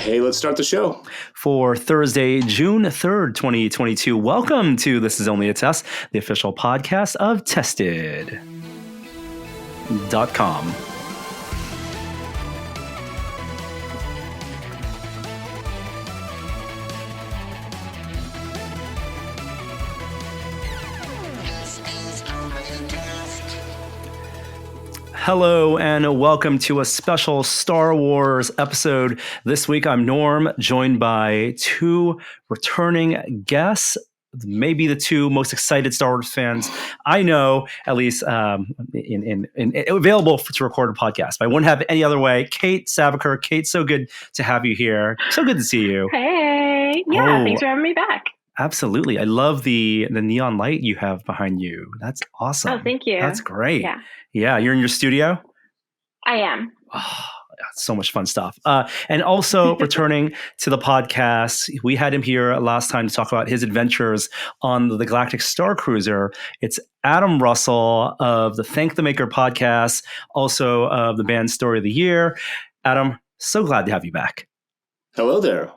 Hey, let's start the show. For Thursday, June 3rd, 2022. Welcome to This Is Only a Test, the official podcast of Tested.com. Hello and welcome to a special Star Wars episode. This week I'm Norm, joined by two returning guests, maybe the two most excited Star Wars fans I know, at least available to record a podcast. I wouldn't have it any other way. Kate Savicker. Kate, so good to have you here. So good to see you. Hey, yeah, thanks for having me back. Absolutely. I love the neon light you have behind you. That's awesome. Oh, thank you. That's great. Yeah, you're in your studio? I am. Oh, so much fun stuff. And also returning to the podcast, we had him here last time to talk about his adventures on the Galactic Star Cruiser. It's Adam Russell of the Thank the Maker podcast, also of the band Story of the Year. Adam, so glad to have you back. Hello there.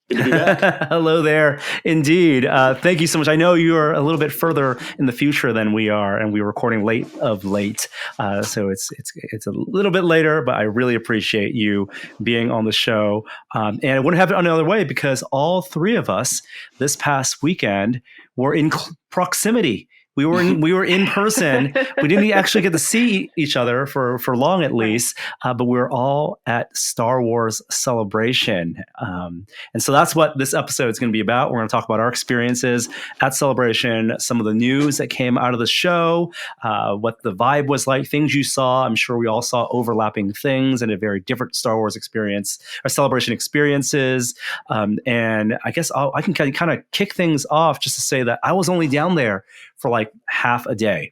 Good to be back. Hello there. Indeed. Thank you so much. I know you're a little bit further in the future than we are, and we're recording late. So it's a little bit later, but I really appreciate you being on the show. And I wouldn't have it any other way because all three of us this past weekend were in proximity. We were in person. We didn't actually get to see each other for long, at least. But we were all at Star Wars Celebration, and so that's what this episode is going to be about. We're going to talk about our experiences at Celebration, some of the news that came out of the show, what the vibe was like, things you saw. I'm sure we all saw overlapping things and a very different Star Wars experience or Celebration experiences. And I guess I can kind of kick things off just to say that I was only down there for like half a day.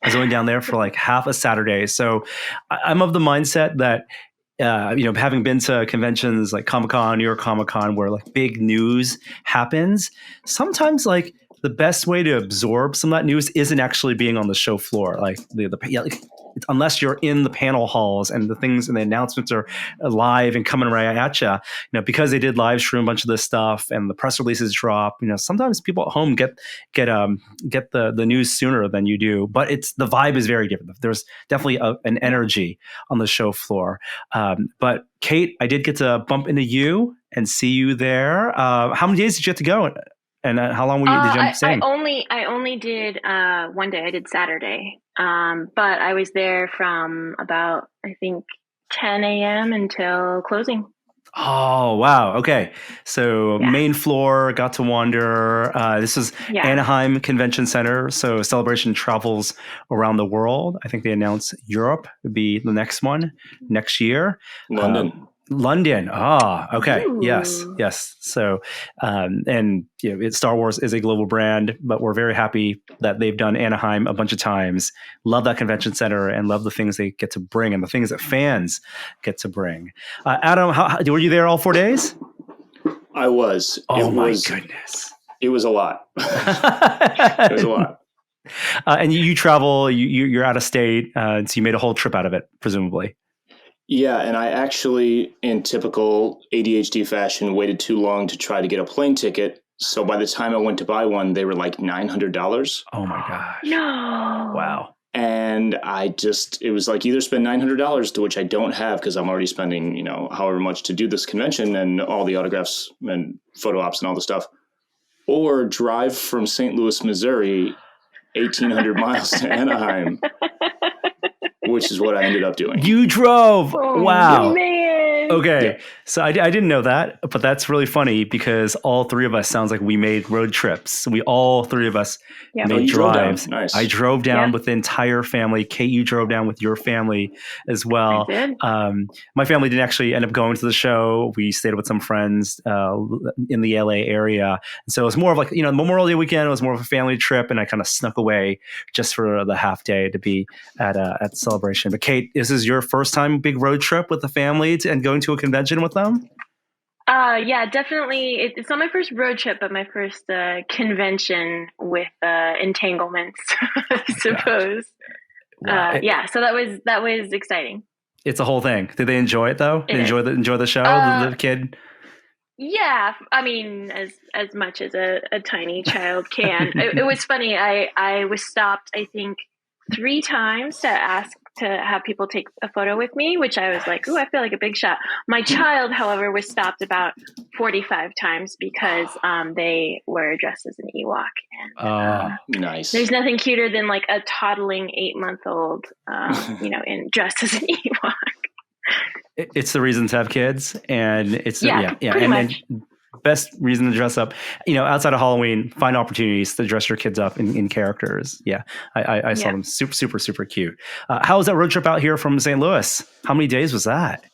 I was only down there for like half a Saturday. So I'm of the mindset that, having been to conventions like Comic-Con, New York Comic-Con, where like big news happens, sometimes like the best way to absorb some of that news isn't actually being on the show floor. Like unless you're in the panel halls and the things and the announcements are live and coming right at you, because they did live stream a bunch of this stuff and the press releases drop, sometimes people at home get the news sooner than you do, but the vibe is very different. There's definitely an energy on the show floor. But Kate, I did get to bump into you and see you there. How many days did you have to go? And how long did you stay? I only did 1 day. I did Saturday. But I was there from about, I think, 10 a.m. until closing. Oh, wow. Okay. So main floor, got to wander. This is Anaheim Convention Center. So Celebration travels around the world. I think they announced Europe would be the next one next year. London. Okay. Ooh. Yes. So, Star Wars is a global brand, but we're very happy that they've done Anaheim a bunch of times. Love that convention center and love the things they get to bring and the things that fans get to bring. Adam, were you there all 4 days? I was. Oh my goodness. It was a lot. It was a lot. And you travel, you're out of state, so you made a whole trip out of it, presumably. Yeah, and I actually, in typical ADHD fashion, waited too long to try to get a plane ticket. So by the time I went to buy one, they were like $900. Oh my gosh. No. Wow. And it was like either spend $900, to which I don't have because I'm already spending, however much to do this convention and all the autographs and photo ops and all the stuff, or drive from St. Louis, Missouri, 1,800 miles to Anaheim. Which is what I ended up doing. You drove. Oh, wow. Man. Okay. Yeah. So I didn't know that, but that's really funny because all three of us sounds like we made road trips. All three of us made drives. Nice. I drove down with the entire family. Kate, you drove down with your family as well. I did. My family didn't actually end up going to the show. We stayed with some friends in the LA area. And so it was more of like, Memorial Day weekend, it was more of a family trip. And I kind of snuck away just for the half day to be at Celebration. But Kate, this is your first time big road trip with the family and going to a convention with them? Yeah, definitely. It's not my first road trip, but my first convention with entanglements, I suppose. Wow. So that was exciting. It's a whole thing. Did they enjoy it though? Enjoy the show? The kid? Yeah, I mean, as much as a tiny child can. It was funny. I was stopped, I think, 3 times to ask to have people take a photo with me, which I was like, "Ooh, I feel like a big shot." My child, however, was stopped about 45 times because they were dressed as an Ewok, and Nice. there's nothing cuter than like a toddling 8-month-old, in dressed as an Ewok. It's the reason to have kids, and it's Pretty and much. then best reason to dress up. Outside of Halloween, find opportunities to dress your kids up in characters. Yeah, I saw them super super super cute. How was that road trip out here from St. Louis? How many days was that?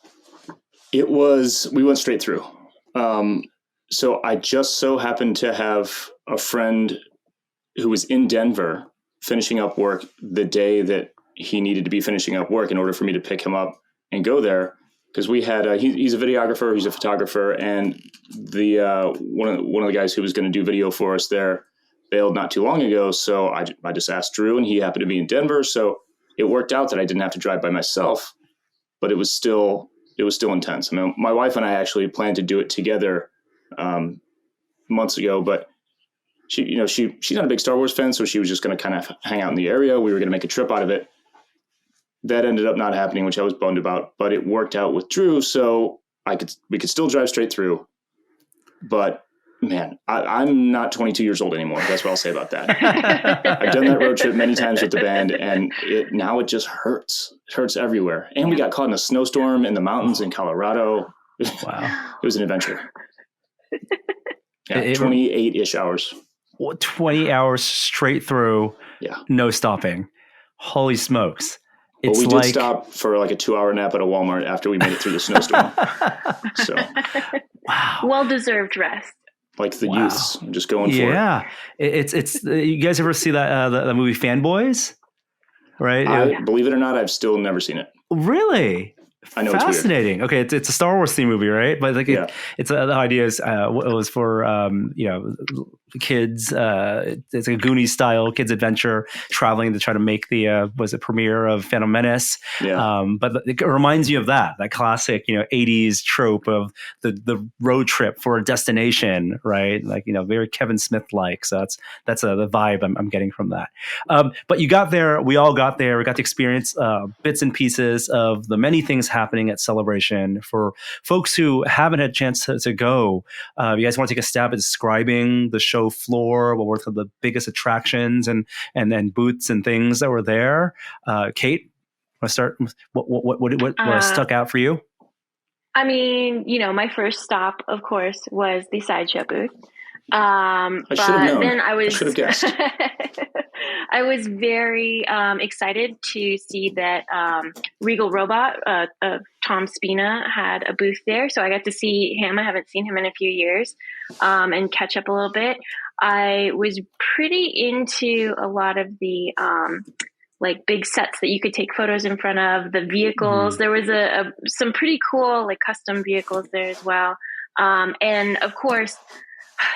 We went straight through. So I just so happened to have a friend who was in Denver finishing up work the day that he needed to be finishing up work in order for me to pick him up and go there. Because we had he's a videographer, he's a photographer, and the one of the guys who was going to do video for us there bailed not too long ago. So I just asked Drew, and he happened to be in Denver, so it worked out that I didn't have to drive by myself. But it was still intense. I mean, my wife and I actually planned to do it together months ago, but she's not a big Star Wars fan, so she was just going to kind of hang out in the area. We were going to make a trip out of it. That ended up not happening, which I was bummed about, but it worked out with Drew. So we could still drive straight through, but man, I'm not 22 years old anymore. That's what I'll say about that. I've done that road trip many times with the band, and now it just hurts. It hurts everywhere. And we got caught in a snowstorm in the mountains in Colorado. Wow. It was an adventure. Yeah, 28-ish hours. 20 hours straight through. Yeah. No stopping. Holy smokes. But we did stop for like a 2-hour nap at a Walmart after we made it through the snowstorm. So, wow, well-deserved rest. Like the youths, just going for it. Yeah, it's. You guys ever see that the movie Fanboys? Right. Believe it or not, I've still never seen it. Really? I know. Fascinating. It's weird. Okay, it's a Star Wars theme movie, right? But like it's the idea is it was for kids. It's a Goonies style kids adventure, traveling to try to make the premiere of Phantom Menace. Yeah. But it reminds you of that classic 80s trope of the road trip for a destination, right? Like very Kevin Smith like. So that's the vibe I'm getting from that. But you got there. We all got there. We got to experience bits and pieces of the many things happening at Celebration. For folks who haven't had a chance to go, you guys want to take a stab at describing the show floor, what were the biggest attractions and then booths and things that were there? Kate, want to start? What stuck out for you? I mean, my first stop, of course, was the Sideshow booth. I should have known. Then I should have guessed. I was very excited to see that Regal Robot, Tom Spina, had a booth there. So I got to see him. I haven't seen him in a few years, and catch up a little bit. I was pretty into a lot of the like big sets that you could take photos in front of, the vehicles. There was some pretty cool like custom vehicles there as well. And of course,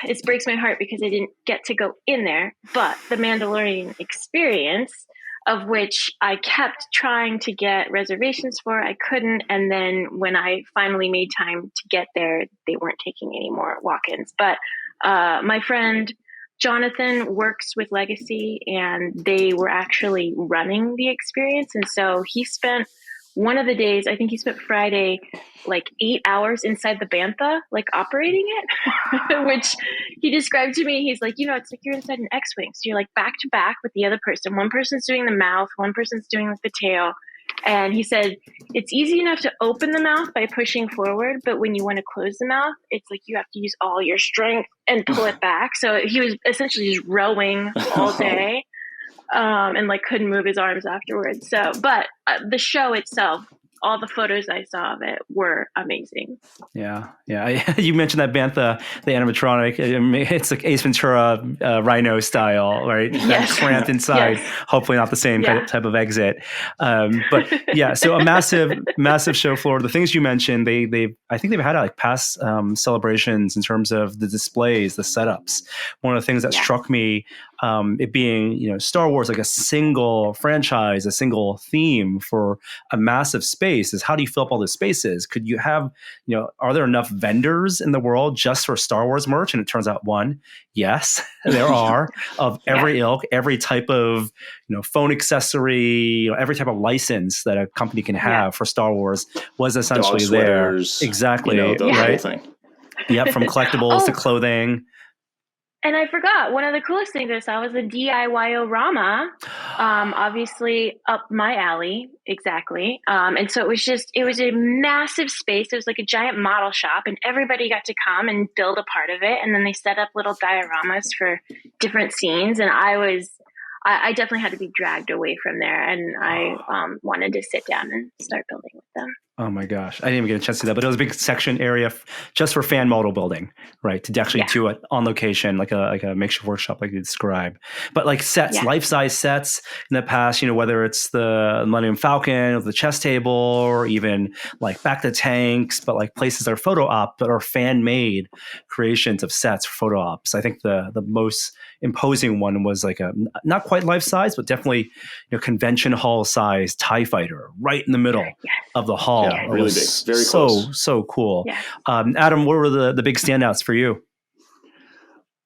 it breaks my heart because I didn't get to go in there, but the Mandalorian experience, of which I kept trying to get reservations for, I couldn't. And then when I finally made time to get there, they weren't taking any more walk-ins. But my friend Jonathan works with Legacy, and they were actually running the experience. And so he spent one of the days, I think he spent Friday, like 8 hours inside the Bantha, like operating it, which he described to me. He's like, it's like you're inside an X-Wing. So you're like back to back with the other person. One person's doing the mouth, one person's doing the tail. And he said, it's easy enough to open the mouth by pushing forward, but when you want to close the mouth, it's like you have to use all your strength and pull it back. So he was essentially just rowing all day. And like couldn't move his arms afterwards. So, but the show itself, all the photos I saw of it were amazing. Yeah. You mentioned that Bantha, the animatronic. It's like Ace Ventura Rhino style, right? Yes. Cramped inside. Yes. Hopefully not the same type of exit. But yeah, so a massive show floor. The things you mentioned, I think they've had like past celebrations in terms of the displays, the setups. One of the things that struck me it being, Star Wars, like a single franchise, a single theme for a massive space, is how do you fill up all the spaces? Could you have, are there enough vendors in the world just for Star Wars merch? And it turns out one, yes, there are, of every ilk, every type of, phone accessory, every type of license that a company can have for Star Wars was essentially Dog there. sweaters, Exactly. the Right. whole thing. Yep. From collectibles to clothing. And I forgot, one of the coolest things I saw was the DIY-O-Rama, obviously up my alley, exactly. And so it was a massive space. It was like a giant model shop, and everybody got to come and build a part of it. And then they set up little dioramas for different scenes. And I definitely had to be dragged away from there, and I wanted to sit down and start building with them. Oh my gosh. I didn't even get a chance to see that, but it was a big section area just for fan model building, right? To actually do it on location, like a makeshift workshop, like you described. But like sets, life-size sets in the past, whether it's the Millennium Falcon or the chess table, or even like Back to Tanks, but like places that are photo op, but are fan-made creations of sets for photo ops. I think the most imposing one was like a not quite life-size, but definitely convention hall size TIE fighter right in the middle of the hall. Yeah, really big, very close. So cool. Yeah. Adam, what were the big standouts for you?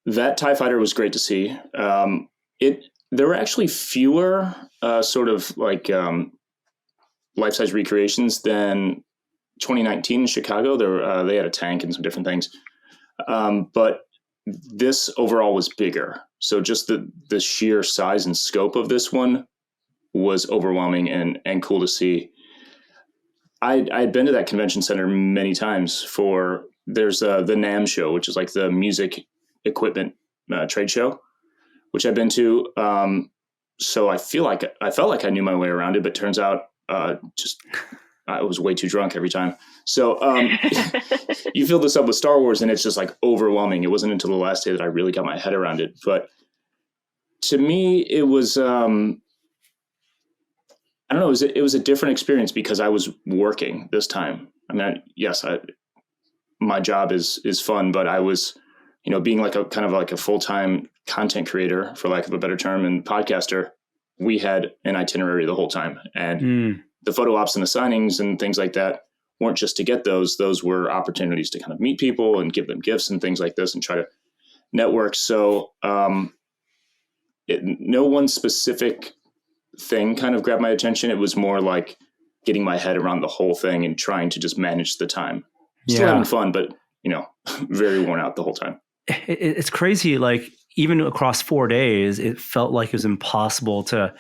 That TIE fighter was great to see. There were actually fewer sort of like life-size recreations than 2019 in Chicago. They had a tank and some different things, but this overall was bigger. So just the sheer size and scope of this one was overwhelming and cool to see. I'd been to that convention center many times there's the NAMM show, which is like the music equipment trade show, which I've been to. So I felt like I knew my way around it, but turns out I was way too drunk every time. So you fill this up with Star Wars and it's just like overwhelming. It wasn't until the last day that I really got my head around it. But to me, it was, I don't know, it was a different experience because I was working this time. I mean, my job is fun, but I was, being like a kind of like a full-time content creator, for lack of a better term, and podcaster, we had an itinerary the whole time. And the photo ops and the signings and things like that weren't just to get those were opportunities to kind of meet people and give them gifts and things like this and try to network. So no one specific thing kind of grabbed my attention. It was more like getting my head around the whole thing and trying to just manage the time. Still having fun, but very worn out the whole time. It's crazy. Like even across 4 days, it felt like it was impossible to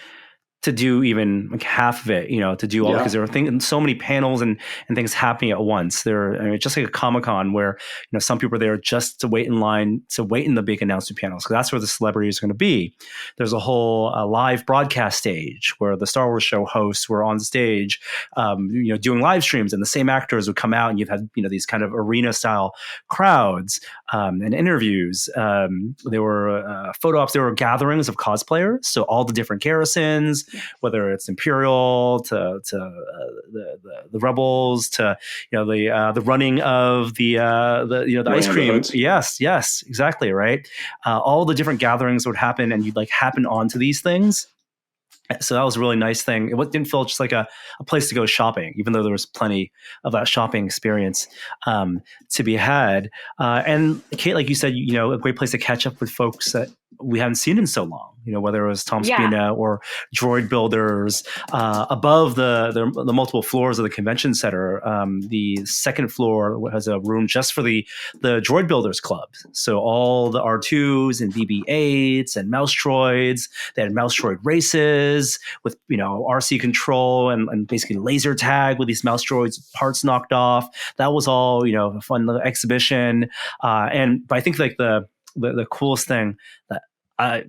do even like half of it, to do all, because there were so many panels and things happening at once. Just like a Comic-Con where, some people are there just to wait in line, to wait in the big announcement panels, because that's where the celebrities are going to be. There's a whole live broadcast stage where the Star Wars show hosts were on stage, doing live streams, and the same actors would come out, and you've had, these kind of arena style crowds and interviews. There were photo ops, there were gatherings of cosplayers. So all the different garrisons, whether it's Imperial to the Rebels to the running of the ice cream. Yes, exactly, right. All the different gatherings would happen, and you'd like happen onto these things. So that was a really nice thing. It didn't feel just like a place to go shopping, even though there was plenty of that shopping experience to be had. And Kate, like you said, a great place to catch up with folks that we haven't seen in so long, whether it was Tom Spina or droid builders above the multiple floors of the convention center. The second floor has a room just for the droid builders club. So all the R2s and BB-8s and mouse droids, they had mouse droid races with, RC control and basically laser tag with these mouse droids, parts knocked off. That was all, a fun little exhibition. But I think like the coolest thing that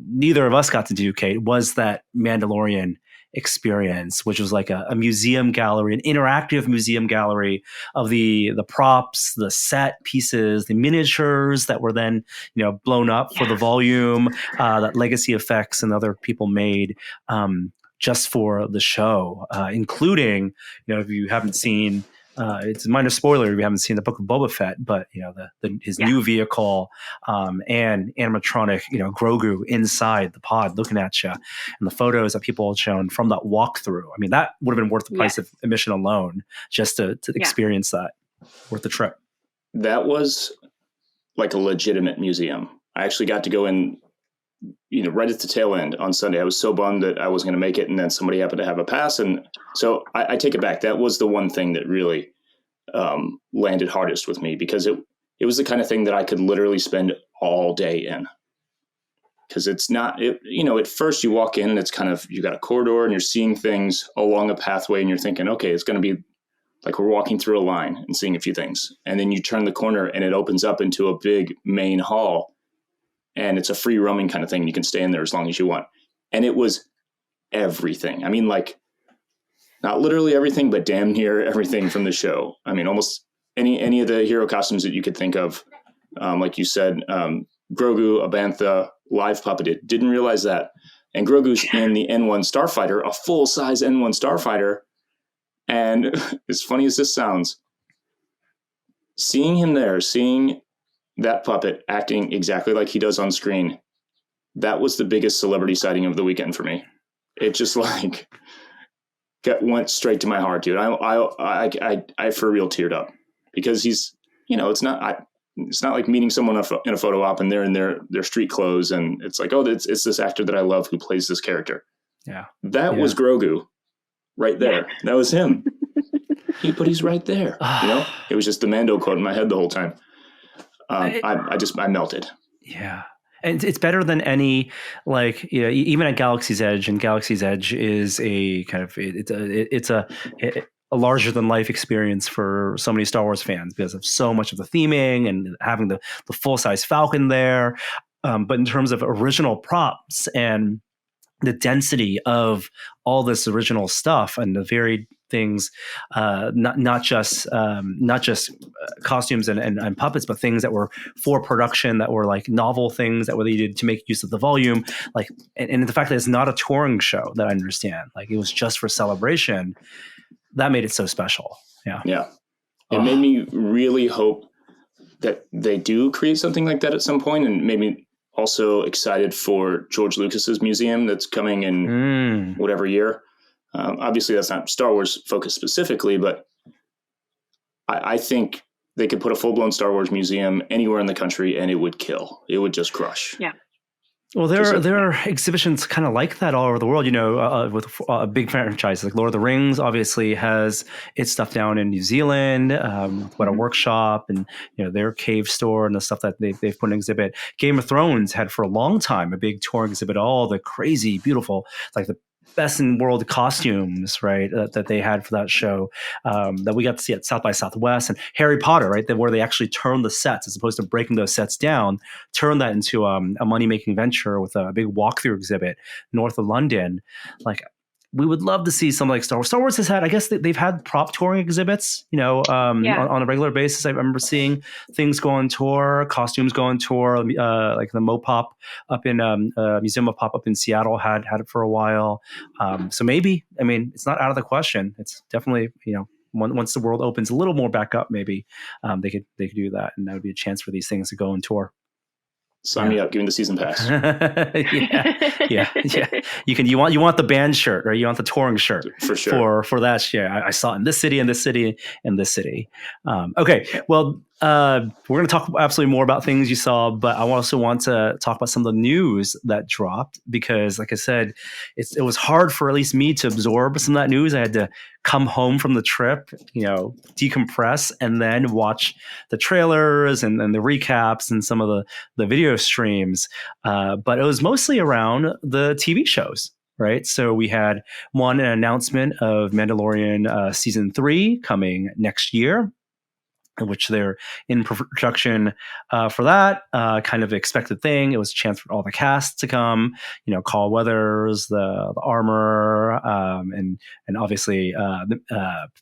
neither of us got to do, Kate, was that Mandalorian experience, which was like a museum gallery, an interactive museum gallery of the props, the set pieces, the miniatures that were then blown up for the volume, that Legacy Effects and other people made just for the show, including if you haven't seen it's a minor spoiler if you haven't seen the Book of Boba Fett, but his new vehicle and animatronic, Grogu inside the pod looking at you, and the photos that people had shown from that walkthrough. I mean, that would have been worth the price of admission alone just to experience that. Worth the trip. That was like a legitimate museum. I actually got to go in, right at the tail end on Sunday. I was so bummed that I wasn't going to make it, and then somebody happened to have a pass, and so I take it back. That was the one thing that really landed hardest with me, because it was the kind of thing that I could literally spend all day in. Because it's not, at first you walk in and it's kind of, you got a corridor and you're seeing things along a pathway and you're thinking, okay, it's going to be like we're walking through a line and seeing a few things. And then you turn the corner and it opens up into a big main hall, and it's a free roaming kind of thing. You can stay in there as long as you want. And it was everything. I mean, like, not literally everything, but damn near everything from the show. I mean, almost any of the hero costumes that you could think of. Like you said, Grogu, a Bantha, live puppeted. Didn't realize that. And Grogu's in the N1 Starfighter, a full-size N1 Starfighter. And as funny as this sounds, seeing him there, seeing that puppet acting exactly like he does on screen, that was the biggest celebrity sighting of the weekend for me. It just went straight to my heart, dude. I for real teared up, because he's, it's not like meeting someone in a photo op and they're in their street clothes and it's like, oh, it's this actor that I love who plays this character. Yeah, that was Grogu. Right there. Yeah. That was him. But he's right there. It was just the Mando quote in my head the whole time. I melted. Yeah. And it's better than any, even at Galaxy's Edge, and Galaxy's Edge is a kind of, it's a larger than life experience for so many Star Wars fans because of so much of the theming and having the full size Falcon there. But in terms of original props and the density of all this original stuff and the varied things, not just costumes and puppets, but things that were for production, that were like novel things that were needed to make use of the volume. And the fact that it's not a touring show, that I understand, it was just for celebration, that made it so special. Yeah. Yeah. It made me really hope that they do create something like that at some point, and made me also excited for George Lucas's museum that's coming in whatever year. Obviously, that's not Star Wars focused specifically, but I think they could put a full-blown Star Wars museum anywhere in the country and it would kill. It would just crush. Yeah. Well, there are exhibitions kind of like that all over the world, with big franchises like Lord of the Rings obviously has its stuff down in New Zealand, what a workshop and, their cave store and the stuff that they've put in exhibit. Game of Thrones had for a long time a big touring exhibit, all the crazy, beautiful, like the best in world costumes, right, that they had for that show, that we got to see at South by Southwest. And Harry Potter, right, where they actually turned the sets, as opposed to breaking those sets down, turned that into a money-making venture with a big walkthrough exhibit north of London. We would love to see something like Star Wars. Star Wars has had, I guess they've had prop touring exhibits, on a regular basis. I remember seeing things go on tour, costumes go on tour, like the Mopop up in Museum of Pop up in Seattle had it for a while. So maybe, it's not out of the question. It's definitely, once the world opens a little more back up, maybe they could do that, and that would be a chance for these things to go on tour. Sign me up. Give me the season pass. yeah. You want the band shirt, right? You want the touring shirt for sure. For that. Yeah, I saw it in this city, and this city, and this city. Okay, well, we're going to talk absolutely more about things you saw, but I also want to talk about some of the news that dropped, because, like I said, it was hard for at least me to absorb some of that news. I had to come home from the trip, decompress, and then watch the trailers and the recaps and some of the video streams. But it was mostly around the TV shows. Right. So we had an announcement of Mandalorian season 3 coming next year, in which they're in production for that kind of expected thing. It was a chance for all the cast to come, Carl Weathers, the armor, and obviously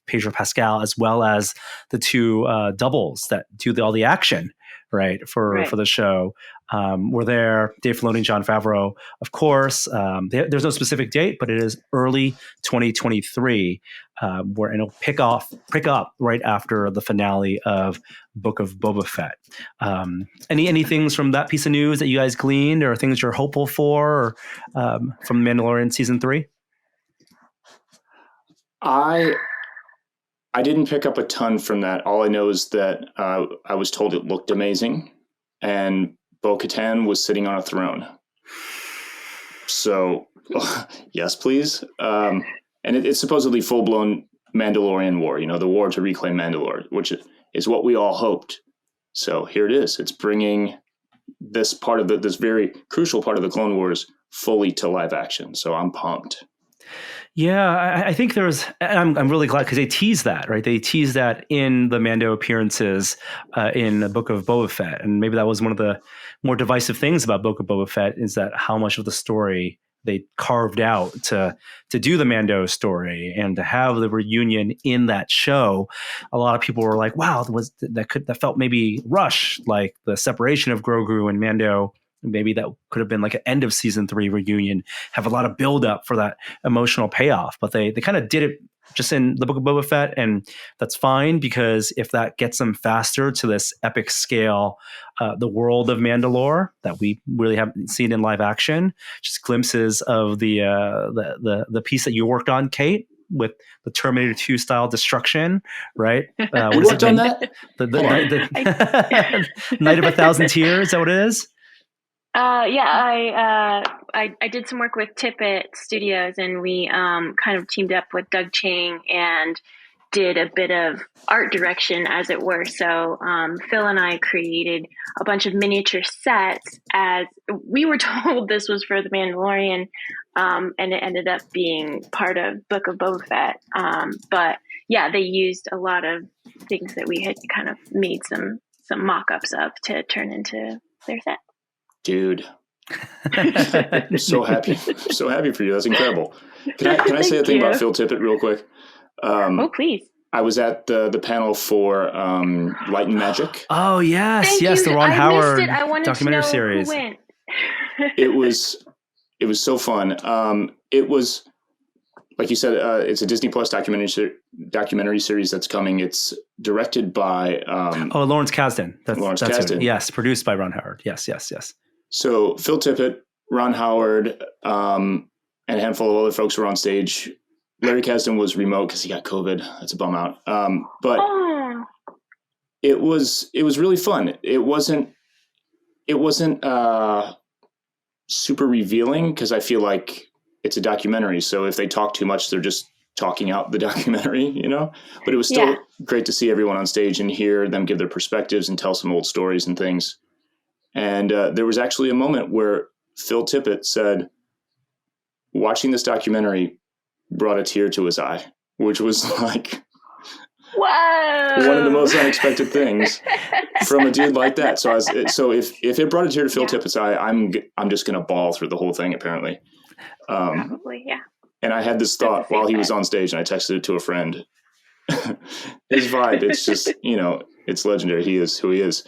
Pedro Pascal, as well as the two doubles that do all the action, right, for the show. Were there. Dave Filoni and Jon Favreau, of course. There's no specific date, but it is early 2023. where it'll pick up right after the finale of Book of Boba Fett. Any things from that piece of news that you guys gleaned, or things you're hopeful for, or, from Mandalorian season 3? I didn't pick up a ton from that. All I know is that I was told it looked amazing, and Bo-Katan was sitting on a throne. So, yes, please. And it's supposedly full-blown Mandalorian war. The war to reclaim Mandalore, which is what we all hoped. So here it is. It's bringing this part of this very crucial part of the Clone Wars fully to live action. So I'm pumped. Yeah, I think I'm really glad because they teased that, right? They teased that in the Mando appearances in the Book of Boba Fett. And maybe that was one of the more divisive things about Book of Boba Fett, is that how much of the story they carved out to do the Mando story and to have the reunion in that show. A lot of people were like, wow, that felt maybe rushed, like the separation of Grogu and Mando. Maybe that could have been like an end of season 3 reunion, have a lot of build up for that emotional payoff. But they kind of did it just in the Book of Boba Fett. And that's fine, because if that gets them faster to this epic scale, the world of Mandalore that we really haven't seen in live action, just glimpses of the piece that you worked on, Kate, with the Terminator 2 style destruction, right? You worked on that? The Night of a Thousand Tears, is that what it is? I did some work with Tippett Studios, and we kind of teamed up with Doug Chang and did a bit of art direction, as it were. So Phil and I created a bunch of miniature sets, as we were told this was for The Mandalorian, and it ended up being part of Book of Boba Fett. But yeah, they used a lot of things that we had kind of made some mock-ups of to turn into their set. Dude, I'm so happy for you. That's incredible. Can I say a thing about Phil Tippett real quick? Please. I was at the panel for Light and Magic. Oh yes, the Ron Howard documentary series. Who went. It was so fun. It was, like you said, it's a Disney Plus documentary series that's coming. It's directed by Lawrence Kasdan. Lawrence Kasdan. Yes, produced by Ron Howard. Yes. So Phil Tippett, Ron Howard, and a handful of other folks were on stage. Larry Kasdan was remote because he got COVID. That's a bum out. But it was really fun. It wasn't super revealing, because I feel like it's a documentary. So if they talk too much, they're just talking out the documentary, But it was still great to see everyone on stage and hear them give their perspectives and tell some old stories and things. And there was actually a moment where Phil Tippett said, watching this documentary brought a tear to his eye, which was like, whoa, one of the most unexpected things from a dude like that. So if it brought a tear to Phil Tippett's eye, I'm just going to bawl through the whole thing, apparently. Probably, yeah. And I had this thought while he was on stage, and I texted it to a friend. His vibe, it's just, it's legendary. He is who he is.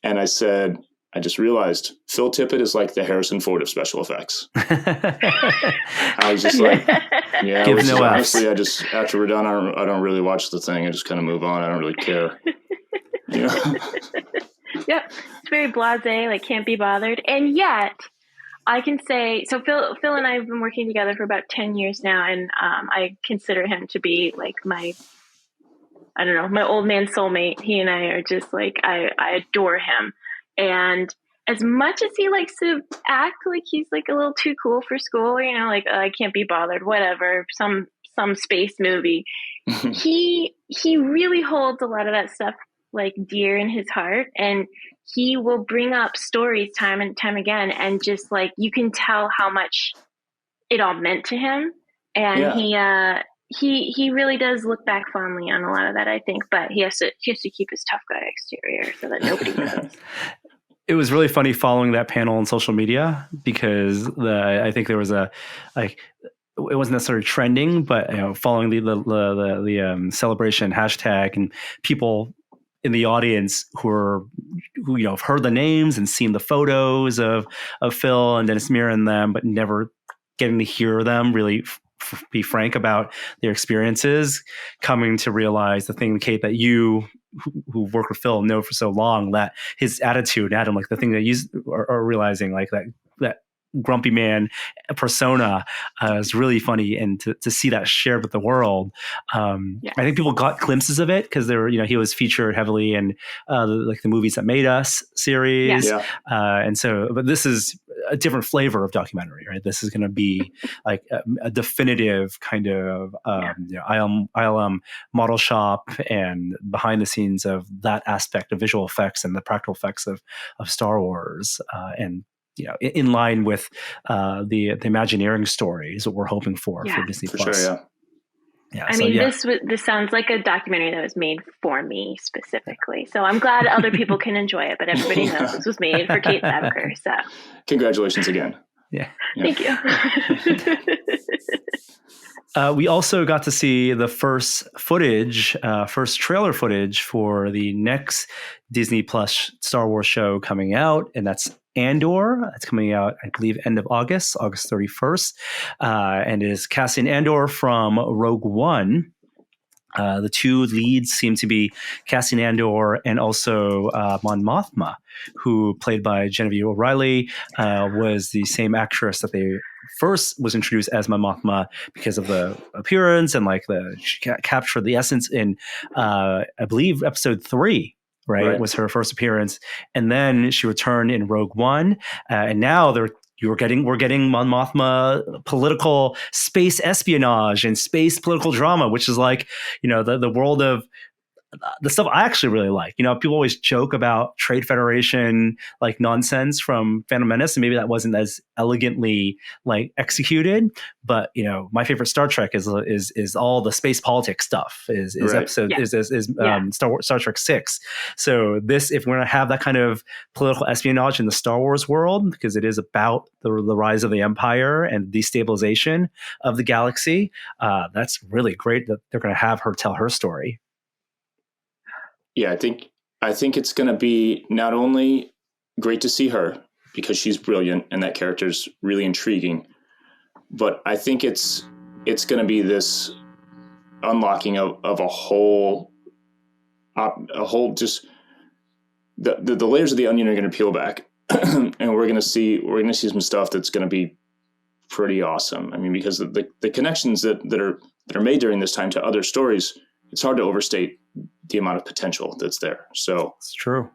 And I said, I just realized Phil Tippett is like the Harrison Ford of special effects. I was just like, honestly, I just, after we're done, I don't really watch the thing. I just kind of move on. I don't really care. Yep. It's very blasé, like can't be bothered. And yet I can say, so Phil and I have been working together for about 10 years now. And I consider him to be like my old man soulmate. He and I are just like, I adore him. And as much as he likes to act like he's like a little too cool for school, like I can't be bothered, whatever, some space movie, he really holds a lot of that stuff like dear in his heart, and he will bring up stories time and time again, and just like you can tell how much it all meant to him, and he really does look back fondly on a lot of that, I think, but he has to keep his tough guy exterior so that nobody knows. It was really funny following that panel on social media, because I think there was it wasn't necessarily trending, but following the celebration hashtag, and people in the audience who have heard the names and seen the photos of Phil and Dennis Muir and them, but never getting to hear them really be frank about their experiences, coming to realize the thing, Kate, that you who work with Phil know for so long, that his attitude, Adam, like the thing that you are realizing, like that grumpy man persona is really funny, and to see that shared with the world. I think people got glimpses of it because he was featured heavily in like the Movies That Made Us series. Yeah. And so, but this is a different flavor of documentary, right? This is going to be like a definitive kind of ILM model shop and behind the scenes of that aspect of visual effects and the practical effects of Star Wars, and in line with the Imagineering story is what we're hoping for Disney Plus. Sure, yeah. I mean, this sounds like a documentary that was made for me specifically. So I'm glad other people can enjoy it, but everybody knows this was made for Kate Sabaker. So congratulations again. Yeah. Thank you. We also got to see the first trailer footage for the next Disney Plus Star Wars show coming out, and that's Andor. It's coming out, I believe, end of August 31st, and it is Cassian Andor from Rogue One. The two leads seem to be Cassian Andor and also Mon Mothma, who, played by Genevieve O'Reilly, was the same actress that they first was introduced as Mon Mothma because of the appearance and like she captured the essence in, I believe, episode 3. Right, was her first appearance, and then she returned in Rogue One, and now we're getting Mon Mothma political space espionage and space political drama, which is like the world of the stuff I actually really like. People always joke about Trade Federation like nonsense from Phantom Menace, and maybe that wasn't as elegantly like executed. But my favorite Star Trek is all the space politics stuff. Is Star Trek 6. So if we're gonna have that kind of political espionage in the Star Wars world, because it is about the rise of the Empire and destabilization of the galaxy, that's really great that they're gonna have her tell her story. Yeah, I think it's going to be not only great to see her because she's brilliant and that character's really intriguing, but I think it's going to be this unlocking of a whole just the layers of the onion are going to peel back, and we're going to see some stuff that's going to be pretty awesome. I mean, because the connections that are made during this time to other stories, it's hard to overstate the amount of potential that's there. So it's true.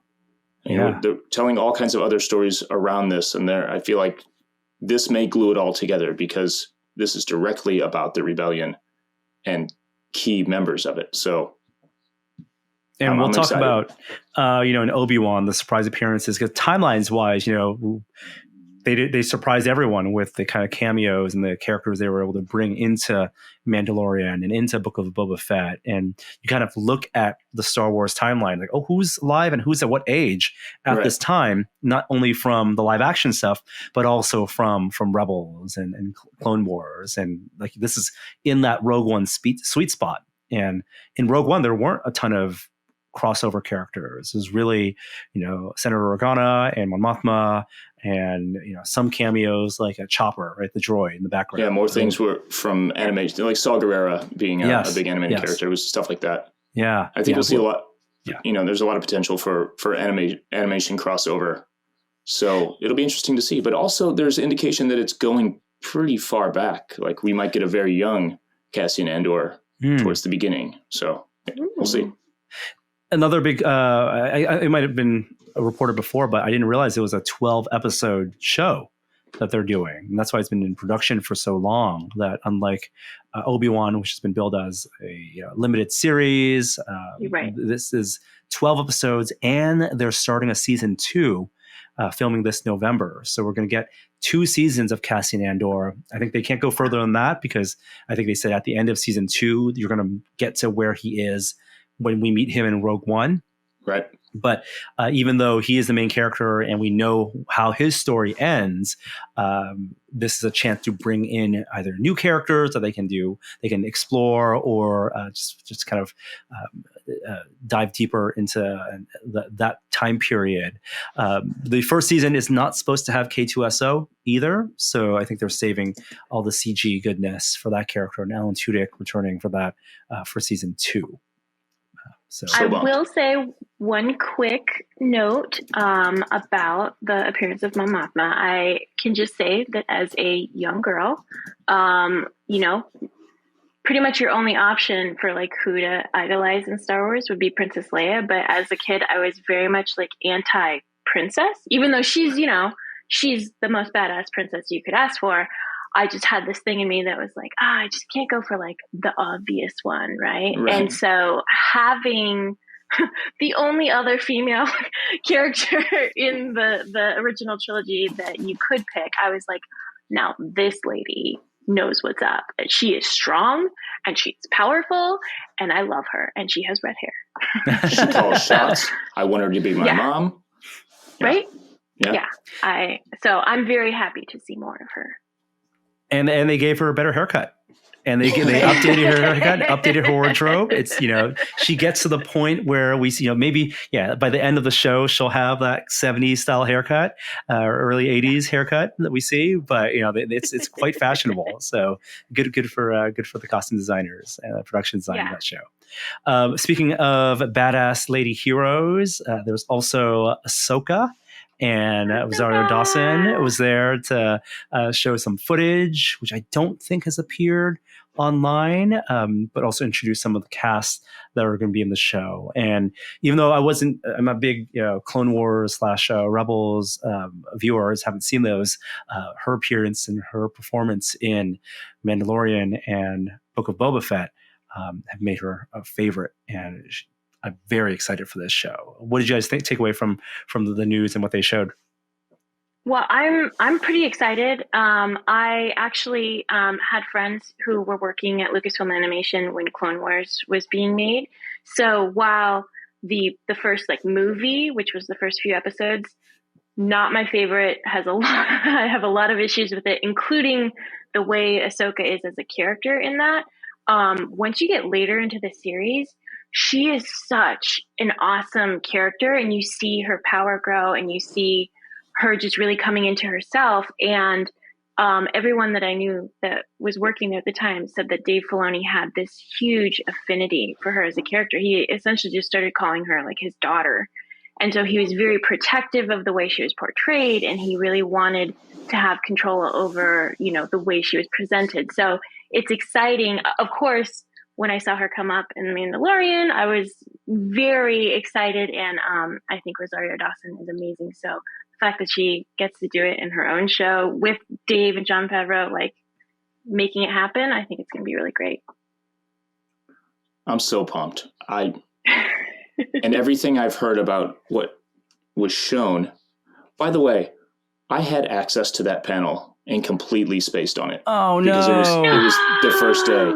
They're telling all kinds of other stories around this, and I feel like this may glue it all together because this is directly about the rebellion and key members of it. So, and we'll talk about, in Obi-Wan, the surprise appearances, because timelines wise, they surprised everyone with the kind of cameos and the characters they were able to bring into Mandalorian and into Book of Boba Fett. And you kind of look at the Star Wars timeline, like, oh, who's alive and who's at what age at this time, not only from the live action stuff, but also from Rebels and Clone Wars. And like, this is in that Rogue One sweet spot. And in Rogue One, there weren't a ton of crossover characters. It was really, Senator Organa and Mon Mothma, and some cameos like a Chopper, right, the droid in the background. Yeah, more things were from animation, like Saw Gerrera being a big animated character. It was stuff like that. Yeah, I think we'll see a lot. Yeah, there's a lot of potential for animation crossover. So it'll be interesting to see. But also, there's indication that it's going pretty far back. Like we might get a very young Cassian Andor towards the beginning. So we'll see. Another big, it might have been reported before, but I didn't realize it was a 12-episode show that they're doing. And that's why it's been in production for so long, that unlike Obi-Wan, which has been billed as a limited series, this is 12 episodes, and they're starting a season 2, filming this November. So we're going to get 2 seasons of Cassian Andor. I think they can't go further than that, because I think they said at the end of season 2, you're going to get to where he is when we meet him in Rogue One. Right. But even though he is the main character and we know how his story ends, this is a chance to bring in either new characters that they can explore, or just kind of dive deeper into that time period. The first season is not supposed to have K2SO either, so I think they're saving all the CG goodness for that character, and Alan Tudyk returning for that for season 2. So I bummed. will say one quick note about the appearance of Mon Mothma. I can just say that as a young girl, pretty much your only option for like who to idolize in Star Wars would be Princess Leia. But as a kid, I was very much like anti-princess, even though she's the most badass princess you could ask for. I just had this thing in me that was like, I just can't go for like the obvious one, right? And so having the only other female character in the original trilogy that you could pick, I was like, now this lady knows what's up. She is strong and she's powerful and I love her and she has red hair. She calls shots. I want her to be my mom. Yeah. Right? Yeah. So I'm very happy to see more of her. And they gave her a better haircut. And they updated her haircut, updated her wardrobe. It's, she gets to the point where we see, maybe, by the end of the show, she'll have that 70s style haircut, early 80s haircut that we see. But, it's quite fashionable. So good for the costume designers and production design of that show. Speaking of badass lady heroes, there was also Ahsoka. And Rosario Dawson was there to show some footage, which I don't think has appeared online, but also introduce some of the cast that are going to be in the show. And even though I'm a big Clone Wars / Rebels viewers, haven't seen those, her appearance and her performance in Mandalorian and Book of Boba Fett have made her a favorite. And I'm very excited for this show. What did you guys take away from the news and what they showed? Well, I'm pretty excited. I actually had friends who were working at Lucasfilm Animation when Clone Wars was being made. So while the first movie, which was the first few episodes, not my favorite, I have a lot of issues with it, including the way Ahsoka is as a character in that. Once you get later into the series, she is such an awesome character, and you see her power grow, and you see her just really coming into herself. And everyone that I knew that was working there at the time said that Dave Filoni had this huge affinity for her as a character. He essentially just started calling her like his daughter. And so he was very protective of the way she was portrayed, and he really wanted to have control over, the way she was presented. So it's exciting. Of course, when I saw her come up in The Mandalorian, I was very excited, and I think Rosario Dawson is amazing. So the fact that she gets to do it in her own show with Dave and Jon Favreau, making it happen, I think it's going to be really great. I'm so pumped. And everything I've heard about what was shown, by the way, I had access to that panel and completely spaced on it. Oh, no. Because it was the first day.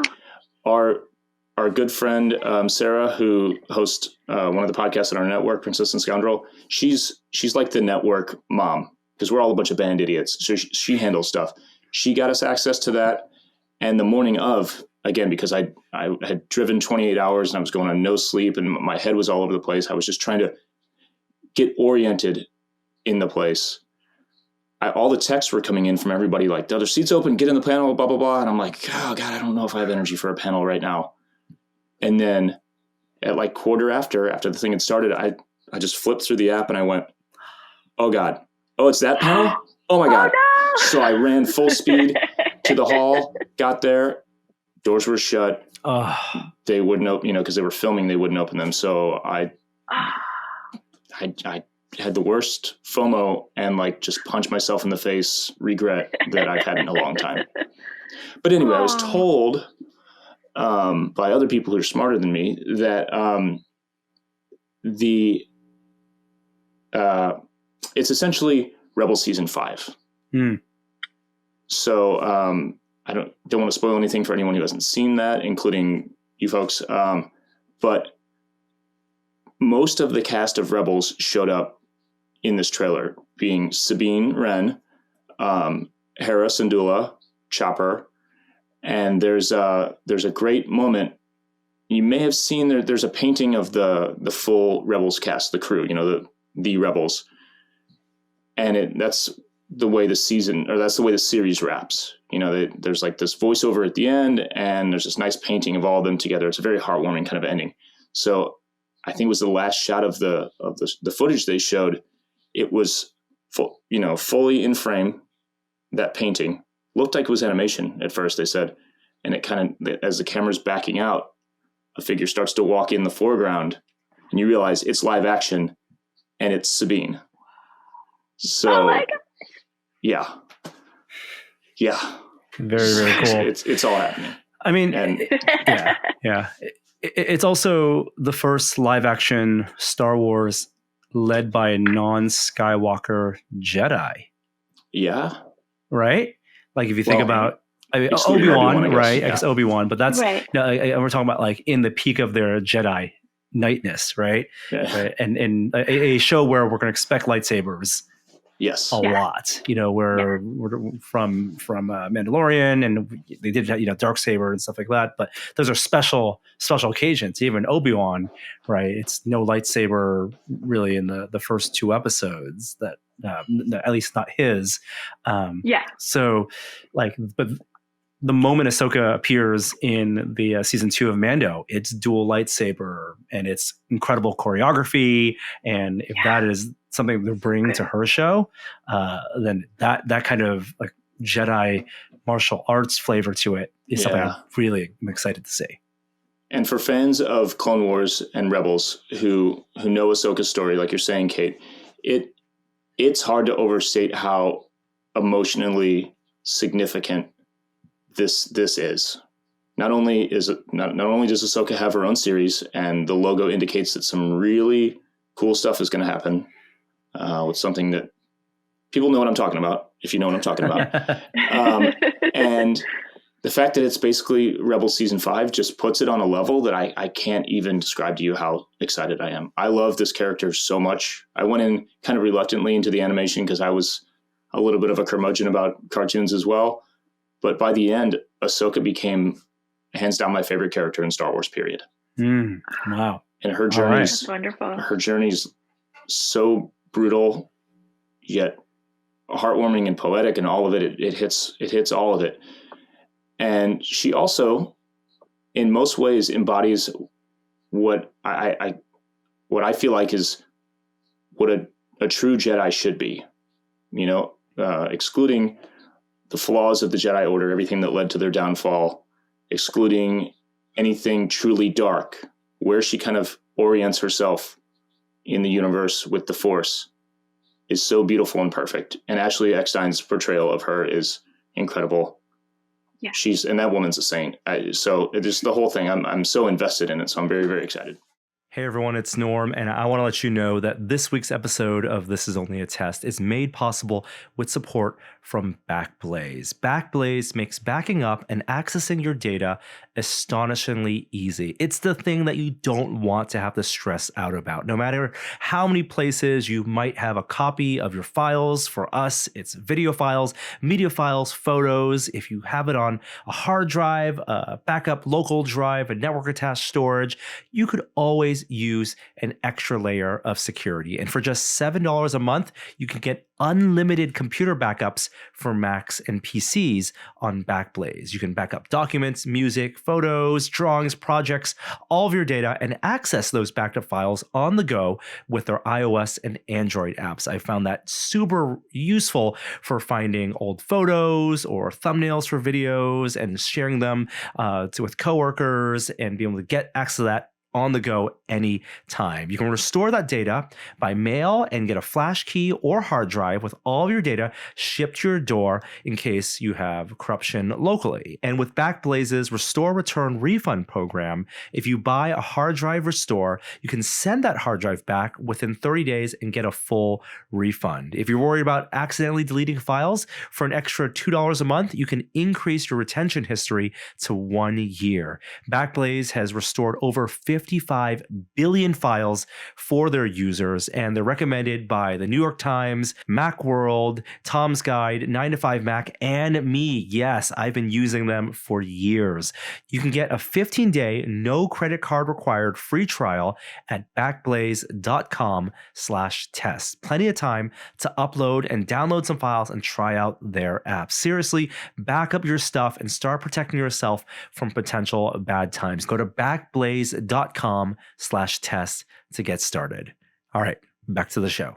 Our good friend, Sarah, who hosts one of the podcasts on our network, Princess and Scoundrel, she's like the network mom, because we're all a bunch of band idiots. So she handles stuff. She got us access to that. And the morning of, again, because I had driven 28 hours and I was going on no sleep and my head was all over the place. I was just trying to get oriented in the place. All the texts were coming in from everybody like, the other seat's open, get in the panel, blah, blah, blah. And I'm like, oh, God, I don't know if I have energy for a panel right now. And then at quarter after the thing had started, I just flipped through the app and I went, oh, God. Oh, it's that panel? Oh, my God. Oh, no. So I ran full speed to the hall, got there. Doors were shut. They wouldn't open, because they were filming, they wouldn't open them. So I had the worst FOMO and just punch myself in the face regret that I've had in a long time. But anyway, I was told by other people who are smarter than me that it's essentially Rebel Season 5. So I don't want to spoil anything for anyone who hasn't seen that, including you folks. But most of the cast of Rebels showed up in this trailer, being Sabine Wren, Hera Syndulla, Chopper, and there's a great moment. You may have seen there's a painting of the full Rebels cast, the crew. the rebels. And that's the way the series wraps. There's like this voiceover at the end, and there's this nice painting of all of them together. It's a very heartwarming kind of ending. So I think it was the last shot of the footage they showed. It was fully in frame. That painting looked like it was animation at first, they said. And it kind of, as the camera's backing out, a figure starts to walk in the foreground, and you realize it's live action, and it's Sabine. So, oh my God. Yeah. Very, very cool. It's all happening. I mean, And yeah. It's also the first live action Star Wars led by a non-Skywalker Jedi. Yeah. Right? Like if you think about excluding Obi-Wan, Obi-Wan, right? yeah. I guess Obi-Wan, but that's Right. no, we're talking about like in the peak of their Jedi knightness, right? Yeah. Right? And a show where we're going to expect lightsabers Yes. a lot, where we're from Mandalorian, and they did Darksaber and stuff like that, but those are special occasions. Even Obi-Wan, right? It's no lightsaber really in the first 2 episodes, that at least not his. So but the moment Ahsoka appears in the season 2 of Mando, it's dual lightsaber and it's incredible choreography. And if that is something they're bringing to her show, then that kind of like Jedi martial arts flavor to it is something I'm excited to see. And for fans of Clone Wars and Rebels who know Ahsoka's story, like you're saying, Kate, it's hard to overstate how emotionally significant this is. Not only does Ahsoka have her own series, and the logo indicates that some really cool stuff is going to happen with something that people know what I'm talking about, if you know what I'm talking about. And the fact that it's basically Rebels Season 5 just puts it on a level that I can't even describe to you how excited I am. I love this character so much. I went in kind of reluctantly into the animation because I was a little bit of a curmudgeon about cartoons as well. But by the end, Ahsoka became hands down my favorite character in Star Wars, period. Wow. And her journey's That's wonderful. Her journey's so brutal, yet heartwarming and poetic, and all of it. It hits all of it. And she also, in most ways, embodies what I feel like is what a true Jedi should be. Excluding the flaws of the Jedi Order, everything that led to their downfall, excluding anything truly dark, where she kind of orients herself in the universe with the Force is so beautiful and perfect. And Ashley Eckstein's portrayal of her is incredible. Yeah. And that woman's a saint. So just the whole thing, I'm so invested in it. So I'm very, very excited. Hey everyone, it's Norm, and I want to let you know that this week's episode of This Is Only a Test is made possible with support from Backblaze. Backblaze makes backing up and accessing your data astonishingly easy. It's the thing that you don't want to have to stress out about. No matter how many places you might have a copy of your files, for us, it's video files, media files, photos. If you have it on a hard drive, a backup local drive, a network attached storage, you could always use an extra layer of security. And for just $7 a month, you can get unlimited computer backups for Macs and PCs on Backblaze. You can back up documents, music, photos, drawings, projects, all of your data, and access those backed up files on the go with their iOS and Android apps. I found that super useful for finding old photos or thumbnails for videos and sharing them with coworkers and being able to get access to that on the go anytime. You can restore that data by mail and get a flash key or hard drive with all of your data shipped to your door in case you have corruption locally. And with Backblaze's Restore Return Refund program, if you buy a hard drive restore, you can send that hard drive back within 30 days and get a full refund. If you're worried about accidentally deleting files, for an extra $2 a month, you can increase your retention history to 1 year. Backblaze has restored over 50 55 billion files for their users, and they're recommended by the New York Times, Macworld, Tom's Guide, 9 to 5 Mac, and me. Yes, I've been using them for years. You can get a 15-day, no credit card required free trial at backblaze.com/test. Plenty of time to upload and download some files and try out their app. Seriously, back up your stuff and start protecting yourself from potential bad times. Go to backblaze.com/test to get started. All right, back to the show.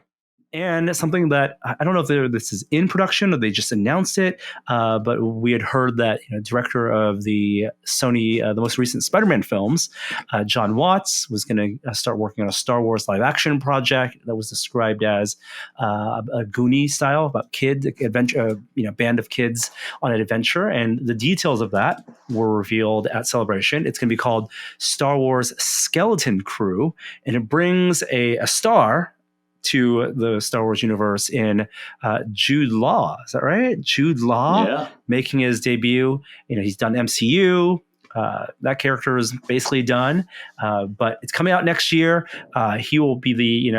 And something that I don't know if this is in production or they just announced it, but we had heard that director of the Sony, the most recent Spider-Man films, John Watts, was going to start working on a Star Wars live-action project that was described as a Goonie style, about kid adventure, band of kids on an adventure. And the details of that were revealed at Celebration. It's going to be called Star Wars Skeleton Crew, and it brings a star to the Star Wars universe in Jude Law. Is that right? Jude Law making his debut. He's done MCU. That character is basically done, but it's coming out next year. He will be the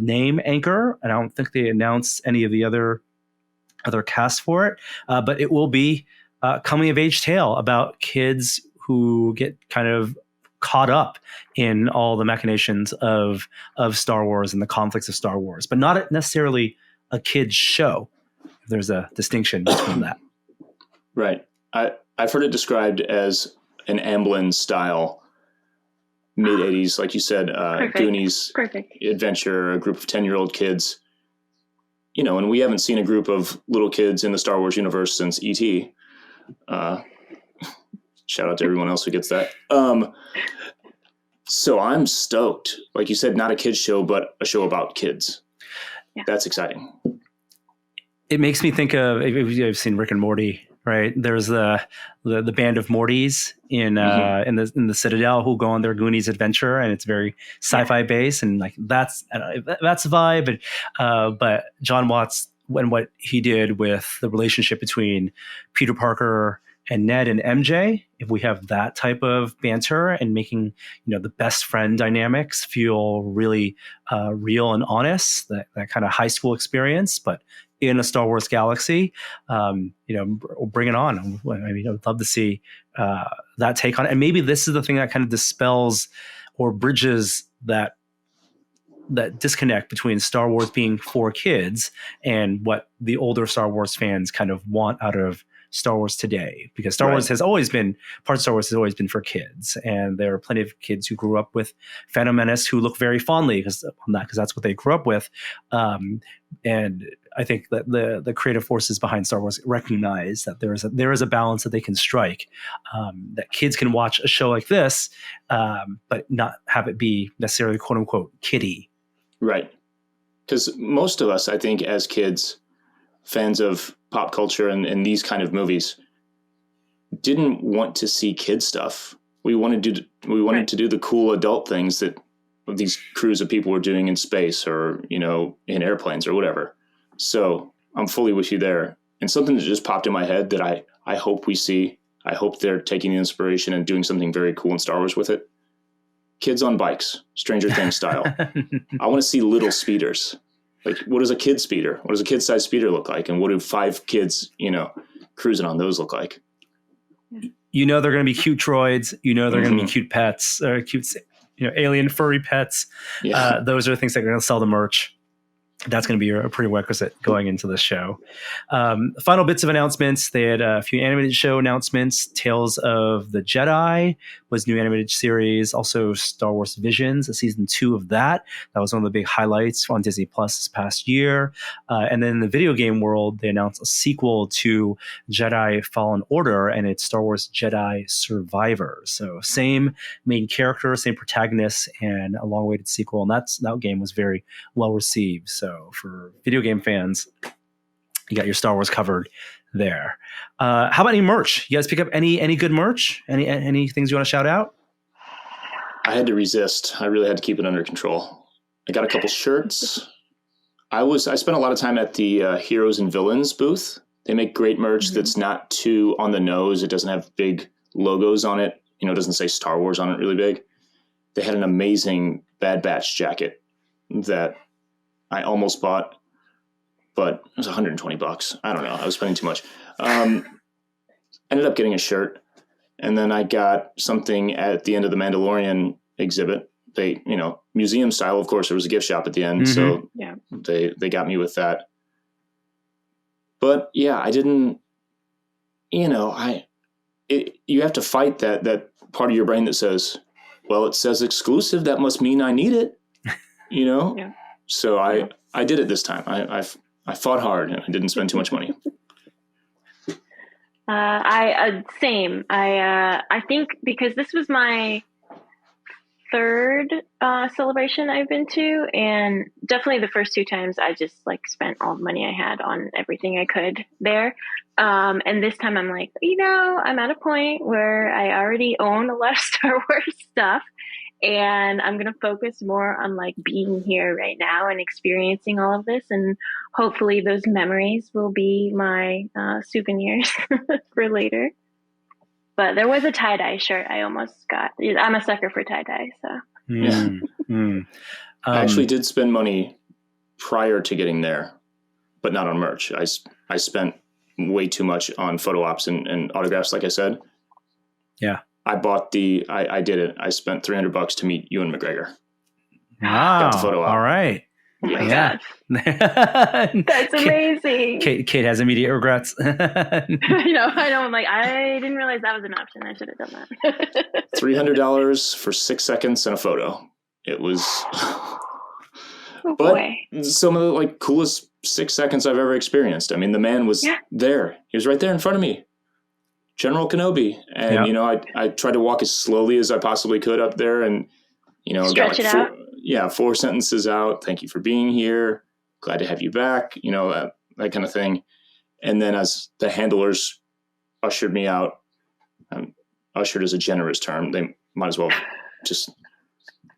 name anchor, and I don't think they announced any of the other cast for it. But it will be a coming of age tale about kids who get kind of caught up in all the machinations of Star Wars and the conflicts of Star Wars, but not necessarily a kid's show. There's a distinction between that. Right. I've heard it described as an Amblin style mid-'80s, like you said, Goonies adventure, a group of 10-year-old kids. And we haven't seen a group of little kids in the Star Wars universe since E.T. Shout out to everyone else who gets that. So I'm stoked. Like you said, not a kids show, but a show about kids. Yeah. That's exciting. It makes me think of, if you've seen Rick and Morty, right? There's the band of Mortys in the Citadel who go on their Goonies adventure, and it's very sci-fi based, and like that's a vibe. But John Watts and what he did with the relationship between Peter Parker and Ned and MJ, if we have that type of banter and making the best friend dynamics feel really real and honest, that kind of high school experience, but in a Star Wars galaxy, bring it on. I mean, I would love to see that take on it. And maybe this is the thing that kind of dispels or bridges that disconnect between Star Wars being for kids and what the older Star Wars fans kind of want out of Star Wars today, because Star Wars has always been for kids, and there are plenty of kids who grew up with Phantom Menace who look very fondly because that's what they grew up with. And I think that the creative forces behind Star Wars recognize that there is a balance that they can strike, that kids can watch a show like this, but not have it be necessarily quote unquote kiddie. Right. Because most of us, I think, as kids, fans of pop culture and these kind of movies, didn't want to see kid stuff. We wanted to do the cool adult things that these crews of people were doing in space or in airplanes or whatever. So I'm fully with you there. And something that just popped in my head that I hope we see. I hope they're taking the inspiration and doing something very cool in Star Wars with it. Kids on bikes, Stranger Things style. I want to see little speeders. Like, what is a kid speeder? What does a kid-sized speeder look like? And what do 5 kids, cruising on those look like? They're going to be cute droids. They're going to be cute pets, or cute, alien furry pets. Yeah. Those are the things that are going to sell the merch. That's going to be a prerequisite going into the show. Final bits of announcements. They had a few animated show announcements. Tales of the Jedi was new animated series. Also Star Wars Visions, a season 2 of that. That was one of the big highlights on Disney Plus this past year. And then in the video game world, they announced a sequel to Jedi Fallen Order, and it's Star Wars Jedi Survivor. So same main character, same protagonist, and a long-awaited sequel. And that game was very well received. So for video game fans, you got your Star Wars covered there. How about any merch? You guys pick up any good merch? Any things you want to shout out? I had to resist. I really had to keep it under control. I got a couple shirts. I spent a lot of time at the Heroes and Villains booth. They make great merch that's not too on the nose. It doesn't have big logos on it. It doesn't say Star Wars on it really big. they had an amazing Bad Batch jacket that I almost bought, but it was $120. I don't know. I was spending too much. Ended up getting a shirt, and then I got something at the end of the Mandalorian exhibit. They, museum style, of course. There was a gift shop at the end, so they got me with that. But yeah, I didn't. You have to fight that part of your brain that says, well, it says exclusive. That must mean I need it. Yeah. So I did it this time. I fought hard and I didn't spend too much money. Same. I think because this was my third celebration I've been to, and definitely the first two times I just spent all the money I had on everything I could there. And this time I'm like, I'm at a point where I already own a lot of Star Wars stuff, and I'm going to focus more on being here right now and experiencing all of this. And hopefully those memories will be my souvenirs for later. But there was a tie-dye shirt I almost got. I'm a sucker for tie-dye, so. I actually did spend money prior to getting there, but not on merch. I spent way too much on photo ops and autographs, like I said. Yeah. I bought I did it. I spent $300 to meet Ewan McGregor. Wow. Got the photo op. All right. Oh my gosh. That's amazing. Kate has immediate regrets. I know. I didn't realize that was an option. I should have done that. $300 for 6 seconds and a photo. It was, boy. Some of the coolest 6 seconds I've ever experienced. I mean, the man was there. He was right there in front of me. General Kenobi. And, I tried to walk as slowly as I possibly could up there and, stretch it out. Yeah, 4 sentences out. Thank you for being here. Glad to have you back. That kind of thing. And then as the handlers ushered me out, ushered is a generous term. They might as well just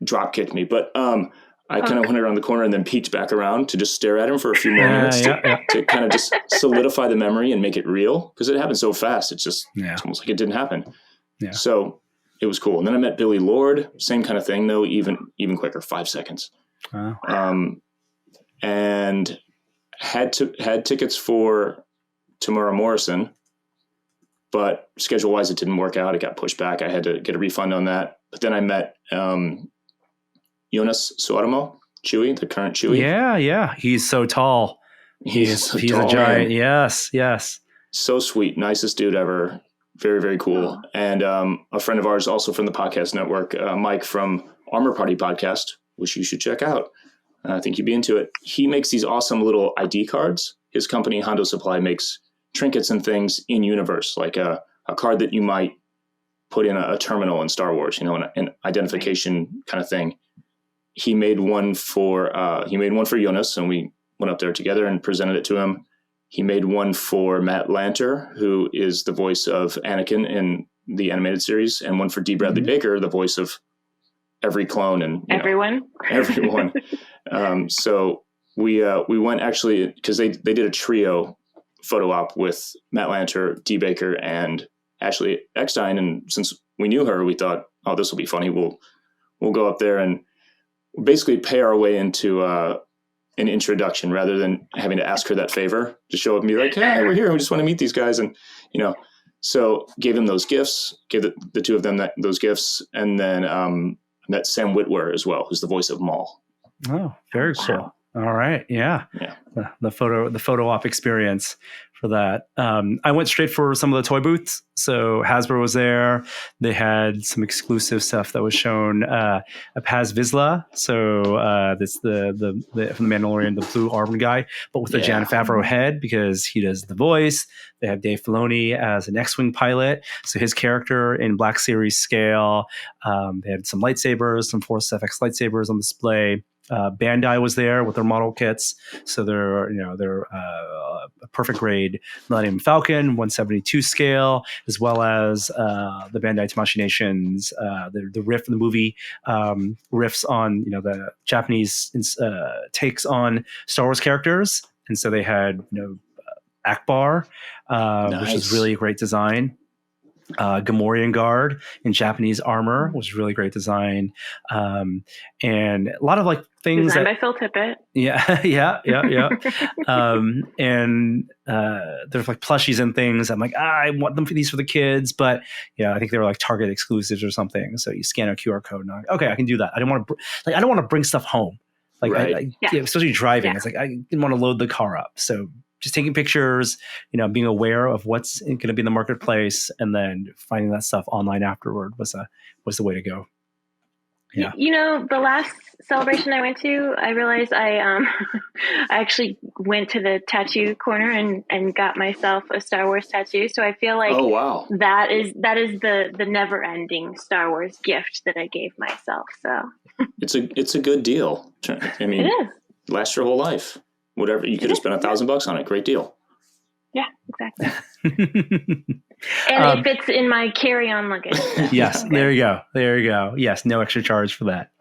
drop kick me. But I kind of went around the corner and then peeked back around to just stare at him for a few more minutes to kind of just solidify the memory and make it real, because it happened so fast. It's just it's almost like it didn't happen. Yeah. So it was cool. And then I met Billy Lord, same kind of thing, though, even quicker, 5 seconds. Wow. And had tickets for Tamara Morrison, but schedule-wise, it didn't work out. It got pushed back. I had to get a refund on that. But then I met Jonas Suaramo, Chewie, the current Chewie. Yeah. He's so tall. He's a giant. Man. Yes. So sweet. Nicest dude ever. Very, very cool. And a friend of ours, also from the podcast network, Mike from Armor Party Podcast, which you should check out. I think you'd be into it. He makes these awesome little ID cards. His company, Hondo Supply, makes trinkets and things in universe, like a card that you might put in a terminal in Star Wars, an identification kind of thing. He made one for Jonas, and we went up there together and presented it to him. He made one for Matt Lanter, who is the voice of Anakin in the animated series, and one for D. Bradley Baker, the voice of every clone and everyone. So we went actually because they did a trio photo op with Matt Lanter, D. Baker, and Ashley Eckstein, and since we knew her, we thought, oh, this will be funny. We'll go up there and basically pay our way into an introduction rather than having to ask her that favor to show up and be like, hey, we're here. We just want to meet these guys. And, so gave them those gifts, gave the two of them those gifts. And then met Sam Witwer as well, who's the voice of Maul. Oh, very cool. So, all right. Yeah. The photo op experience for that. I went straight for some of the toy booths. So Hasbro was there. They had some exclusive stuff that was shown. Paz Vizsla. So that's the from the Mandalorian, the blue armed guy, but with the Jon Favreau head because he does the voice. They have Dave Filoni as an X-Wing pilot. So his character in Black Series scale. They had some lightsabers, some Force FX lightsabers on display. Bandai was there with their model kits, so they're a perfect grade Millennium Falcon 172 scale, as well as the Bandai Tamashii Nations, the riff in the movie riffs on the Japanese takes on Star Wars characters, and so they had Akbar, nice. Which is really a great design. Gamorrean guard in Japanese armor, which is really great design, and a lot of like things Designed that by Phil Tippett. yeah, yeah. And there's like plushies and things. I'm like, I want them for these for the kids, but I think they were like Target exclusives or something. So you scan a QR code, and I'm like, okay, I can do that. I don't want to bring stuff home, like, Right. especially driving. Yeah. It's like I didn't want to load the car up, so just taking pictures, being aware of what's going to be in the marketplace, and then finding that stuff online afterward was the way to go. Yeah. The last celebration I went to, I realized I actually went to the tattoo corner and got myself a Star Wars tattoo. So I feel like Oh, wow. that is the never ending Star Wars gift that I gave myself. So It's a good deal. I mean, it is. lasts your whole life. Whatever, you could have spent $1,000 on it. Great deal. Yeah, exactly. And it fits in my carry-on luggage. Yes, there you go. Yes, no extra charge for that.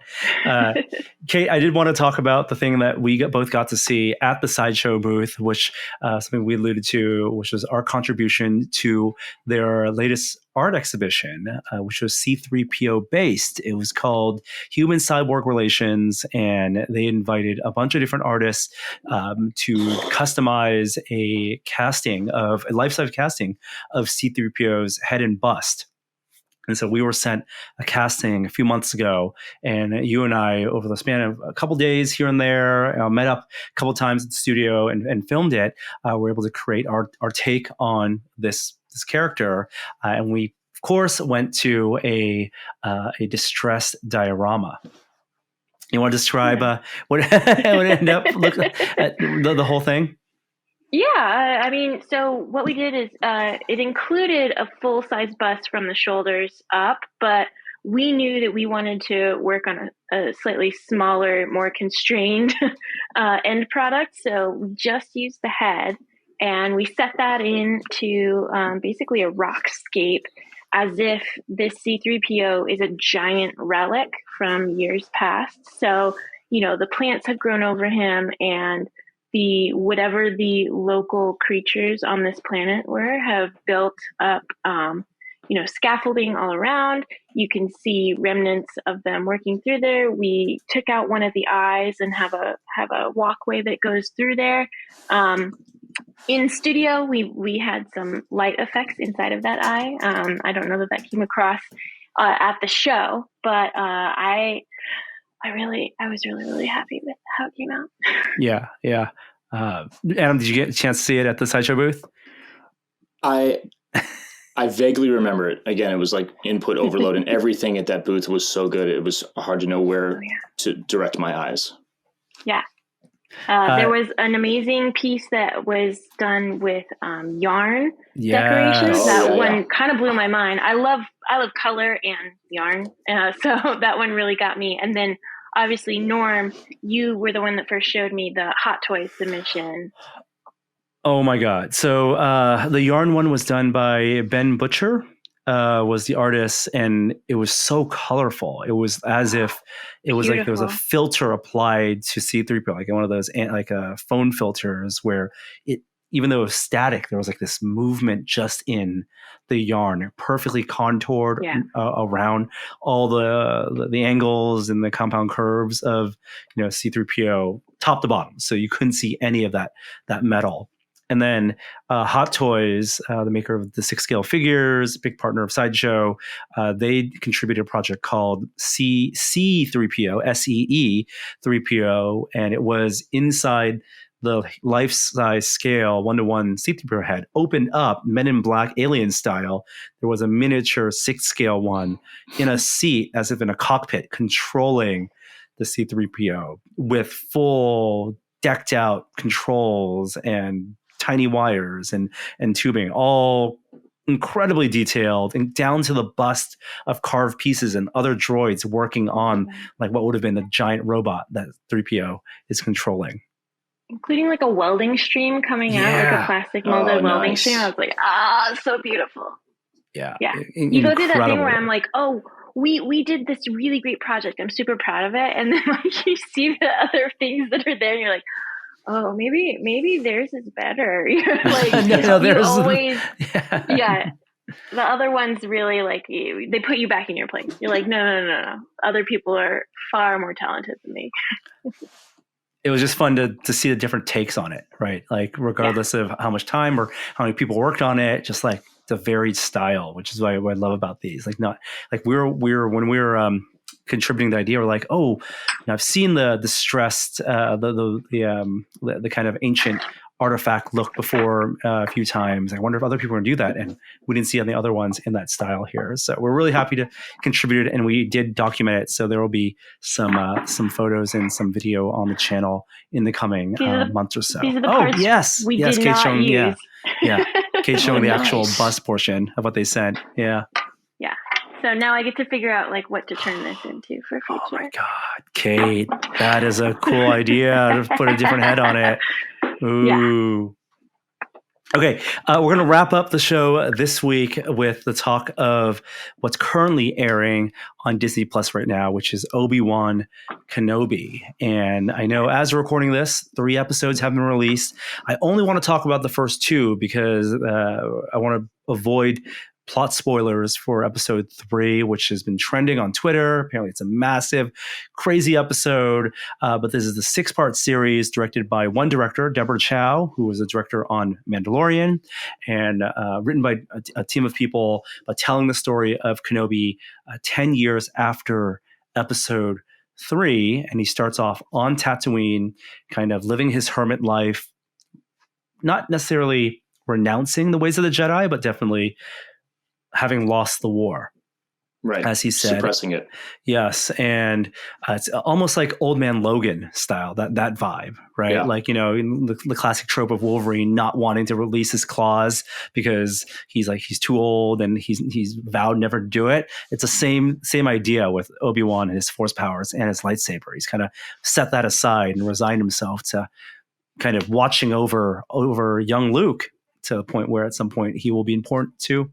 Kate, I did want to talk about the thing that we both got to see at the Sideshow booth, which something we alluded to, which was our contribution to their latest art exhibition, which was C3PO based. It was called Human Cyborg Relations, and they invited a bunch of different artists to customize a life-size casting of C3PO's head and bust. And so we were sent a casting a few months ago, and you and I, over the span of a couple days here and there, met up a couple times in the studio and filmed it. We're able to create our take on this character, and we, of course, went to a distressed diorama. You want to describe what it ended up looking at the whole thing? Yeah, I mean, so what we did is it included a full-size bust from the shoulders up, but we knew that we wanted to work on a slightly smaller, more constrained end product. So we just used the head, and we set that into basically a rockscape, as if this C3PO is a giant relic from years past. So, the plants have grown over him, and whatever the local creatures on this planet have built up, scaffolding all around. You can see remnants of them working through there. We took out one of the eyes and have a walkway that goes through there. In studio, we had some light effects inside of that eye. I don't know that came across at the show, but I was really happy with how it came out. Yeah. Adam, did you get a chance to see it at the Sideshow booth? I vaguely remember it. Again, it was like input overload, and everything at that booth was so good. It was hard to know where to direct my eyes. Yeah. There was an amazing piece that was done with yarn decorations. That one kind of blew my mind. I love color and yarn, so that one really got me. And then obviously, Norm, you were the one that first showed me the Hot Toys submission. Oh my God! So the yarn one was done by Ben Butcher. Was the artist, and it was so colorful. It was as if it was like there was a filter applied to C3PO, like one of those phone filters, where it, even though it was static, there was like this movement just in the yarn, perfectly contoured around all the angles and the compound curves of C3PO top to bottom, so you couldn't see any of that metal. And then Hot Toys, the maker of the 6-scale figures, big partner of Sideshow, they contributed a project called C3PO, SEE 3PO, and it was inside the life-size scale 1-to-1 C3PO head, opened up Men in Black alien style. There was a miniature 6-scale one in a seat, as if in a cockpit, controlling the C3PO with full decked out controls and tiny wires and tubing, all incredibly detailed, and down to the bust of carved pieces and other droids working on like what would have been a giant robot that 3PO is controlling. Including like a welding stream coming out, like a plastic molded welding stream. I was like, so beautiful. Yeah. You go through that thing where I'm like, oh, we did this really great project. I'm super proud of it. And then like you see the other things that are there and you're like, oh, maybe theirs is better. Like, no, there's always, The other ones really like they put you back in your place. You're like, no. Other people are far more talented than me. It was just fun to see the different takes on it, right? Like regardless of how much time or how many people worked on it, just like the varied style, which is what I love about these. Like not like when we were contributing the idea, we're like, oh, I've seen the distressed, the kind of ancient artifact look before a few times. I wonder if other people are going to do that, and we didn't see any other ones in that style here. So we're really happy to contribute it, and we did document it. So there will be some photos and some video on the channel in the coming months or so. These are the parts yes, we yes, did Kate's not showing, use. yeah, Kate's showing the actual nice. bus portion of what they sent. Yeah. So now I get to figure out like what to turn this into for future. Oh my God, Kate, that is a cool idea to put a different head on it. Ooh. Okay, we're going to wrap up the show this week with the talk of what's currently airing on Disney Plus right now, which is Obi-Wan Kenobi. And I know as we're recording this, 3 episodes have been released. I only want to talk about the first 2 because I want to avoid plot spoilers for episode 3, which has been trending on Twitter. Apparently it's a massive, crazy episode. But this is the 6-part series directed by one director, Deborah Chow, who was a director on Mandalorian, and written by a team of people, telling the story of Kenobi 10 years after episode 3. And he starts off on Tatooine, kind of living his hermit life, not necessarily renouncing the ways of the Jedi, but definitely having lost the war, Right. as he said, suppressing it. Yes, and it's almost like Old Man Logan style, that vibe, right? Yeah. Like, the classic trope of Wolverine not wanting to release his claws because he's too old and he's vowed never to do it. It's the same idea with Obi-Wan and his force powers and his lightsaber. He's kind of set that aside and resigned himself to kind of watching over young Luke to the point where at some point he will be important to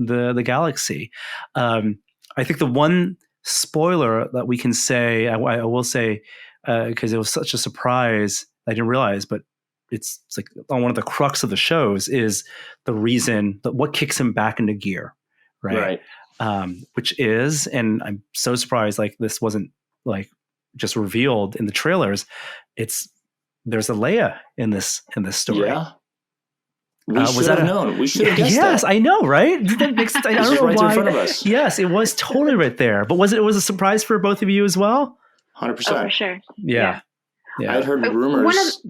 the galaxy. I think the one spoiler that we can say, I will say, because it was such a surprise, I didn't realize, but it's like on one of the crux of the shows is the reason that what kicks him back into gear, right? Which is, and I'm so surprised, like this wasn't like just revealed in the trailers. There's a Leia in this story. Yeah. We should have known. We should have guessed yes, that. I know, right? That makes sense. I don't know right why. in front of us. Yes, it was totally right there. But was it a surprise for both of you as well? 100%. Oh, for sure. Yeah. I had heard rumors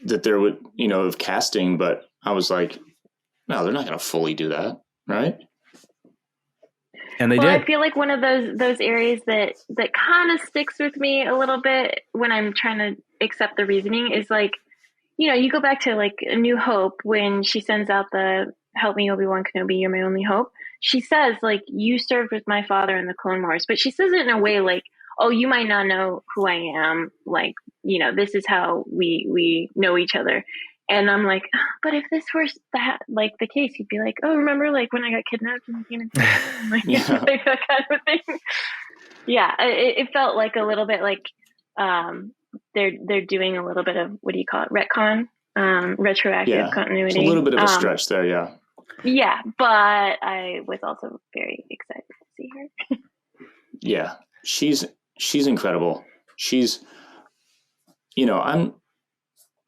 that there would, of casting, but I was like, no, they're not going to fully do that, right? And they did. I feel like one of those areas that kind of sticks with me a little bit when I'm trying to accept the reasoning is like, you go back to like A New Hope when she sends out the "Help me, Obi-Wan Kenobi, you're my only hope." She says like, "You served with my father in the Clone Wars," but she says it in a way like, "Oh, you might not know who I am. Like, this is how we know each other." And I'm like, but if this were that like the case, he'd be like, "Oh, remember like when I got kidnapped and like, like that kind of thing." Yeah, it felt like a little bit like they're doing a little bit of, what do you call it, retcon, retroactive continuity. It's a little bit of a stretch there, yeah. Yeah, but I was also very excited to see her. Yeah, she's incredible. She's, my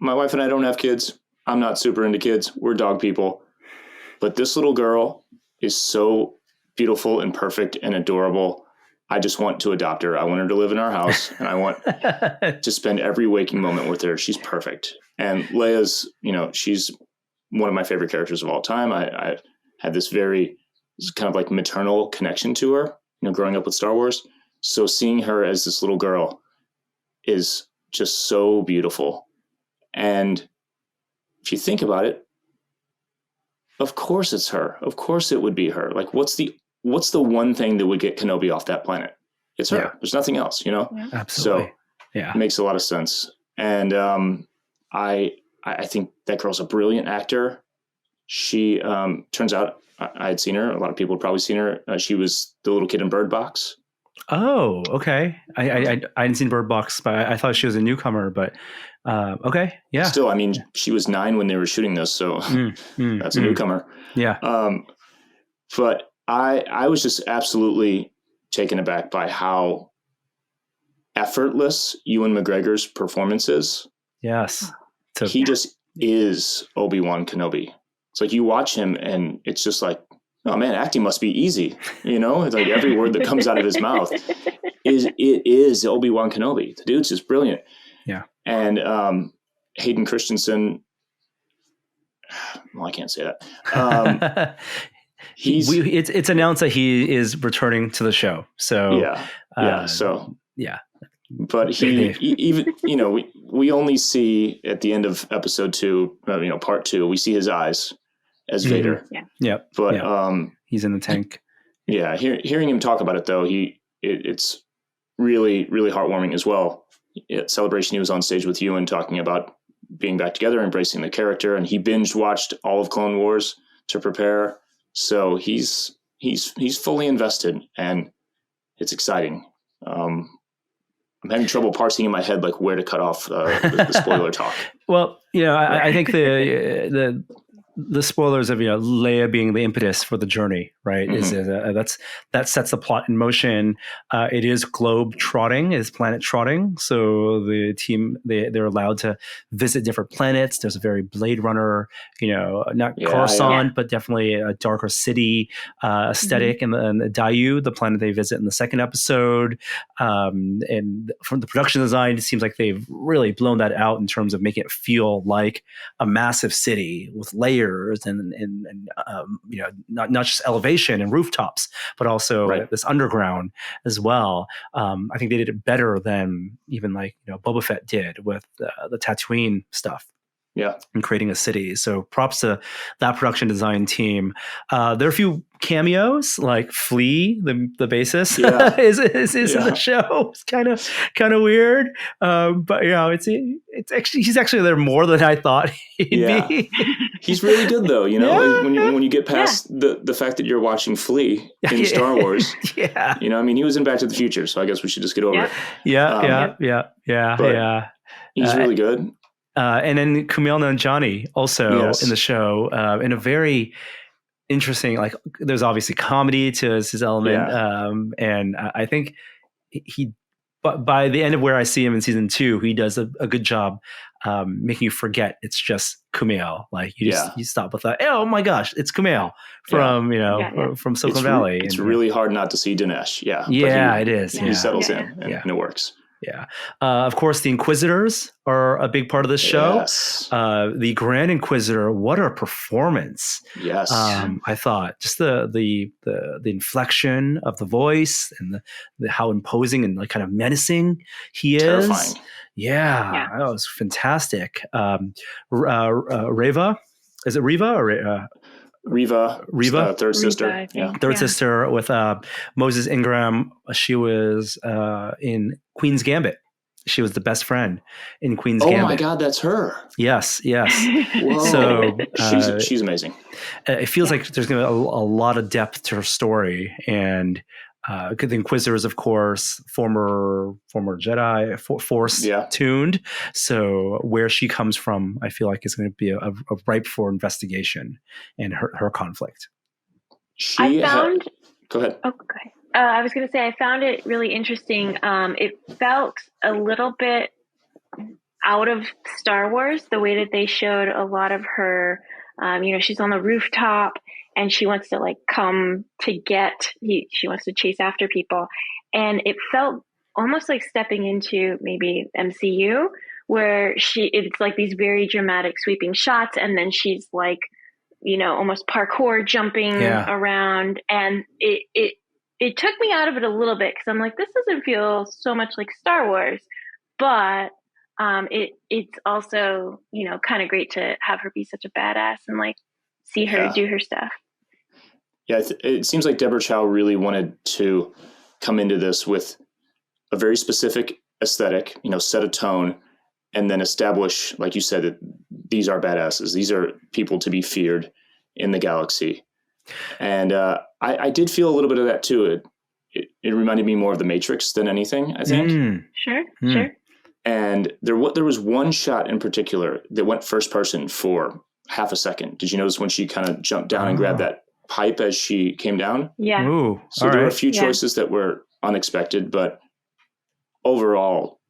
wife and I don't have kids. I'm not super into kids. We're dog people. But this little girl is so beautiful and perfect and adorable. I just want to adopt her. I want her to live in our house, and I want to spend every waking moment with her. She's perfect. And Leia's, she's one of my favorite characters of all time. I had this kind of like maternal connection to her, growing up with Star Wars. So seeing her as this little girl is just so beautiful. And if you think about it, of course it's her. Of course it would be her. Like, what's the one thing that would get Kenobi off that planet? It's her. Yeah. There's nothing else, Yeah. Absolutely. So it makes a lot of sense. And I think that girl's a brilliant actor. She turns out I had seen her. A lot of people had probably seen her. She was the little kid in Bird Box. Oh, okay. I hadn't seen Bird Box, but I thought she was a newcomer. But okay, yeah. Still, I mean, she was 9 when they were shooting this, so that's a newcomer. Yeah. But I was just absolutely taken aback by how effortless Ewan McGregor's performance is. Yes. So He just is Obi-Wan Kenobi. It's like you watch him and it's just like, oh man, acting must be easy. It's like every word that comes out of his mouth is Obi-Wan Kenobi. The dude's just brilliant. Yeah. And Hayden Christensen, well, I can't say that. It's announced that he is returning to the show. So yeah. So yeah. But we only see at the end of episode 2, part 2, we see his eyes as Vader. Yeah. But he's in the tank. Yeah. Hearing him talk about it though, it's really, really heartwarming as well. At Celebration, he was on stage with Ewan talking about being back together, embracing the character, and he binge watched all of Clone Wars to prepare. So he's fully invested, and it's exciting. I'm having trouble parsing in my head like where to cut off the spoiler talk. Well, I think the spoilers of Leia being the impetus for the journey, right? Mm-hmm. That sets the plot in motion. It is globe trotting, is planet trotting. So the team they're allowed to visit different planets. There's a very Blade Runner, not Coruscant, but definitely a darker city aesthetic, and the Dayu, the planet they visit in the second episode. And from the production design, it seems like they've really blown that out in terms of making it feel like a massive city with layers and not just elevation and rooftops, but also this underground as well. I think they did it better than even Boba Fett did with the Tatooine stuff. Yeah, and creating a city. So props to that production design team. There are a few cameos, like Flea, the bassist, is in the show. It's kind of weird, but it's actually he's actually there more than I thought he'd be. He's really good though. When you get past the fact that you're watching Flea in Star Wars. He was in Back to the Future, so I guess we should just get over it. Yeah. He's really good. And then Kumail Nanjiani also in the show, in a very interesting, there's obviously comedy to his element. And I think but by the end of where I see him in season 2, he does a good job making you forget it's just Kumail. You stop with that. Oh my gosh, it's Kumail from from Silicon Valley. It's really hard not to see Dinesh. It is. He settles in and it works. Yeah. Of course, the Inquisitors are a big part of the show. Yes. The Grand Inquisitor, what a performance! Yes. I thought just the inflection of the voice and the how imposing and kind of menacing he Terrifying. is. Yeah, that was fantastic. Reva, is it Reva or? Reva, third sister. Third sister with Moses Ingram. She was in Queen's Gambit. She was the best friend in Queen's Gambit. Oh my God, that's her. Yes. Whoa. So she's amazing. It feels like there's going to be a lot of depth to her story, and the Inquisitors, of course, former Jedi, Force tuned. So where she comes from, I feel like is going to be a ripe for investigation and her conflict. Go ahead. Oh, go ahead. I was going to say I found it really interesting. It felt a little bit out of Star Wars, the way that they showed a lot of her. She's on the rooftop and she wants to come to she wants to chase after people. And it felt almost like stepping into maybe MCU, where it's like these very dramatic sweeping shots. And then she's almost parkour jumping around. And it took me out of it a little bit, because I'm like, this doesn't feel so much like Star Wars, but it's also kind of great to have her be such a badass and see her do her stuff. Yeah, it seems like Deborah Chow really wanted to come into this with a very specific aesthetic, set a tone, and then establish, like you said, that these are badasses. These are people to be feared in the galaxy. And I did feel a little bit of that too. It reminded me more of The Matrix than anything, I think. Sure. And there was one shot in particular that went first person for half a second. Did you notice when she kind of jumped down and grabbed that hype as she came down. Yeah. Ooh, So all there were a right. few Yeah. choices that were unexpected, but overall,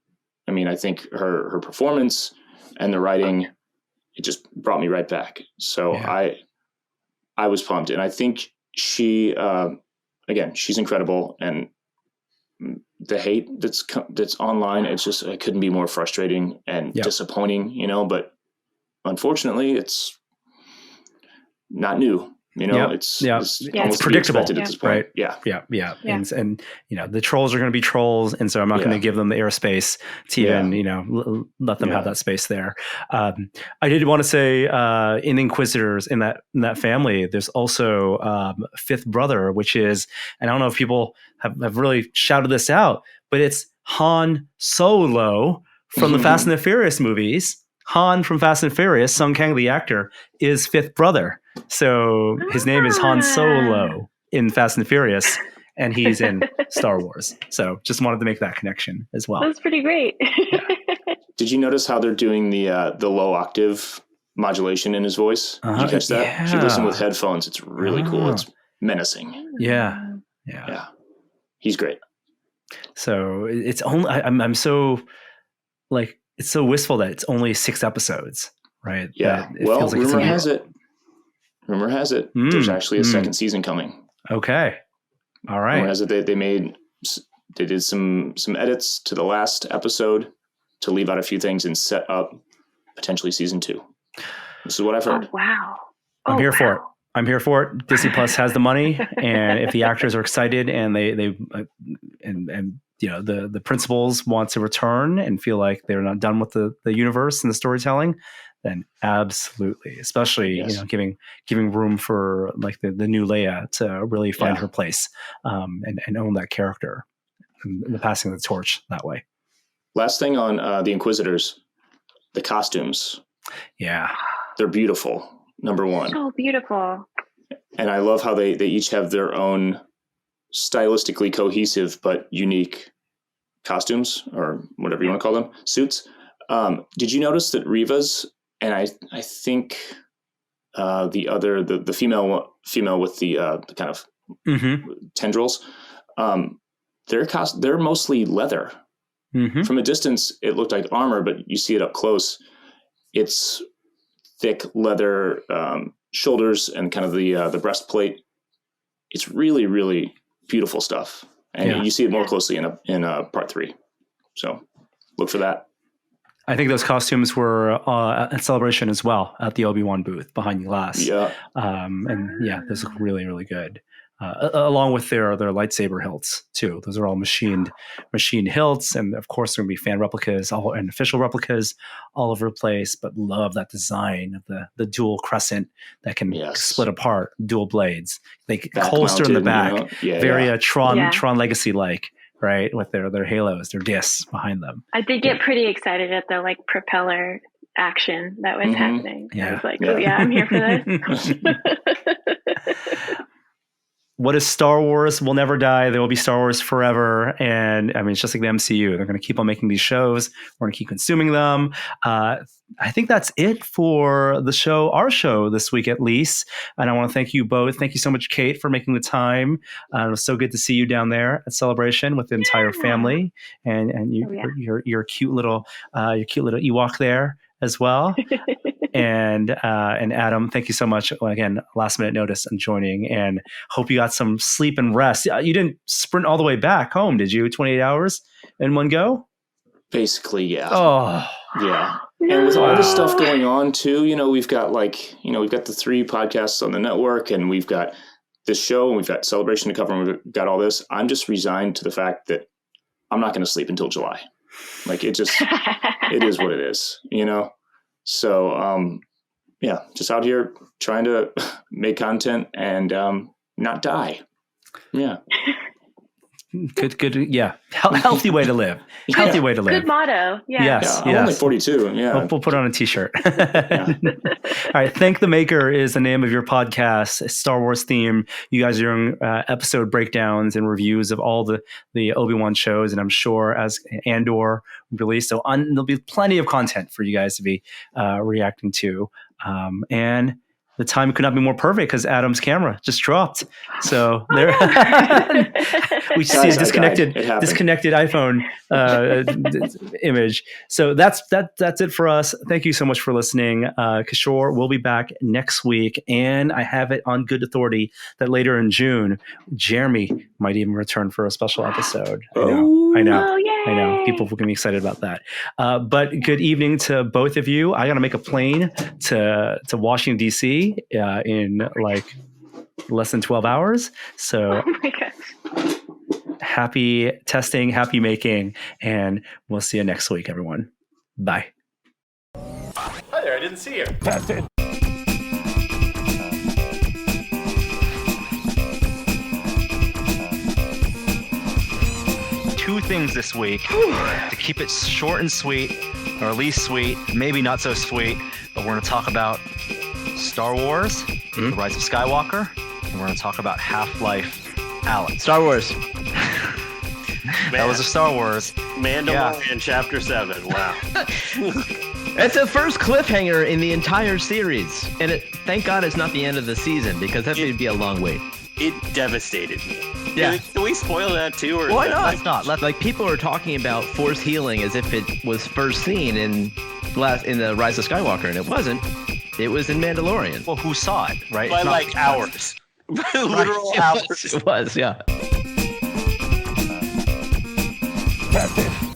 I mean, I think her performance and the writing, it just brought me right back. So Yeah. I was pumped, and I think she, again, she's incredible, and the hate that's online, it couldn't be more frustrating and Yep. disappointing, you know. But unfortunately, it's not new. You know, Yep. it's Yep. almost It's to be predictable, expected at this point. right? Yeah. Yeah. Yeah. And you know, the trolls are going to be trolls. And so I'm not going Yeah. to give them the airspace to even, you know, let them have Yeah. that space there. I did want to say in Inquisitors, in that family, there's also fifth brother, which is, and I don't know if people have really shouted this out, but it's Han Solo from the Fast and the Furious movies. Han from Fast and Furious, Sung Kang, the actor, is fifth brother. So his name is Han Solo in Fast and Furious, and he's in Star Wars. So just wanted to make that connection as well. That's pretty great. Did you notice how they're doing the low octave modulation in his voice? Did you catch that? If you listen with headphones, it's really cool. It's menacing. Yeah. Yeah, he's great. So it's only I'm so like it's so wistful that it's only 6 episodes, right? Yeah. That it Well, feels like it's rumor a year. has it there's actually a second season coming. Okay. All right. Rumor has it they did some edits to the last episode to leave out a few things and set up potentially season 2. This is what I've heard. Oh, wow. I'm here for it. I'm here for it. Disney Plus has the money, and if the actors are excited and they you know the principals want to return and feel like they're not done with the universe and the storytelling, then absolutely, especially Yes. you know giving room for like the new Leia to really find Yeah. her place and own that character and the passing of the torch that way. Last thing on the Inquisitors, the costumes. Yeah. They're beautiful. Number one. So beautiful. And I love how they each have their own stylistically cohesive but unique costumes, or whatever you want to call them, suits. Did you notice that Riva's, and I think the other, the female with the kind of tendrils, they're mostly leather. From a distance, it looked like armor, but you see it up close. It's thick leather shoulders and kind of the breastplate. It's really, really beautiful stuff, and you see it more closely in part 3. So look for that. I think those costumes were at Celebration as well at the Obi-Wan booth behind the glass. Yeah, and yeah, those look really, really good. Along with their lightsaber hilts too. Those are all machined hilts, and of course there are going to be fan replicas and official replicas all over the place. But love that design of the dual crescent that can split apart, dual blades. They holster in the back, very Tron Legacy like, right? With their halos, their discs behind them. I did get pretty excited at the like propeller action that was happening. I was like, oh yeah, I'm here for this. What is Star Wars will never die. There will be Star Wars forever. And I mean, it's just like the MCU. They're going to keep on making these shows. We're going to keep consuming them. I think that's it for the show, our show this week, at least. And I want to thank you both. Thank you so much, Kate, for making the time. It was so good to see you down there at Celebration with the entire family and your cute little Ewok there as well. And Adam, thank you so much again, last minute notice on joining, and hope you got some sleep and rest. You didn't sprint all the way back home, did you? 28 hours in one go? Basically, yeah. Oh, yeah. And with all this stuff going on too, we've got we've got the 3 podcasts on the network, and we've got this show, and we've got Celebration to cover, and we've got all this. I'm just resigned to the fact that I'm not going to sleep until July. Like it is what it is, So, just out here trying to make content and not die. Yeah. Good. Yeah. Healthy way to live. Healthy way to live. Good motto. Yeah. Yes. I'm only 42. Yeah. We'll put on a t-shirt. All right. Thank the Maker is the name of your podcast, Star Wars theme. You guys are doing episode breakdowns and reviews of all the Obi-Wan shows. And I'm sure as Andor released, there'll be plenty of content for you guys to be reacting to. And the time could not be more perfect because Adam's camera just dropped. So there, we see a Guys, I died. disconnected It happened. disconnected iPhone image. So that's it for us. Thank you so much for listening. Kishore will be back next week, and I have it on good authority that later in June, Jeremy might even return for a special episode. I know. Oh, yay. I know people will get me excited about that. But good evening to both of you. I got to make a plane to Washington D.C. In like less than 12 hours. So Oh my gosh. happy testing, happy making, and we'll see you next week, everyone. Bye. Hi there, I didn't see you. Two things this week to keep it short and sweet, or at least sweet, maybe not so sweet, but we're going to talk about Star Wars, The Rise of Skywalker, and we're going to talk about Half-Life Alyx. Star Wars. That was a Star Wars. Mandalorian Chapter 7. Wow. It's the first cliffhanger in the entire series. And thank God it's not the end of the season, because that would be a long wait. It devastated me. Yeah. Can we spoil that too? Or Why is that- not? Let's not. Like, people are talking about Force healing as if it was first seen in the Rise of Skywalker, and it wasn't. It was in Mandalorian. Well, who saw it, right? By It's not- like hours. Literal Right. hours. It was, yeah. That's it.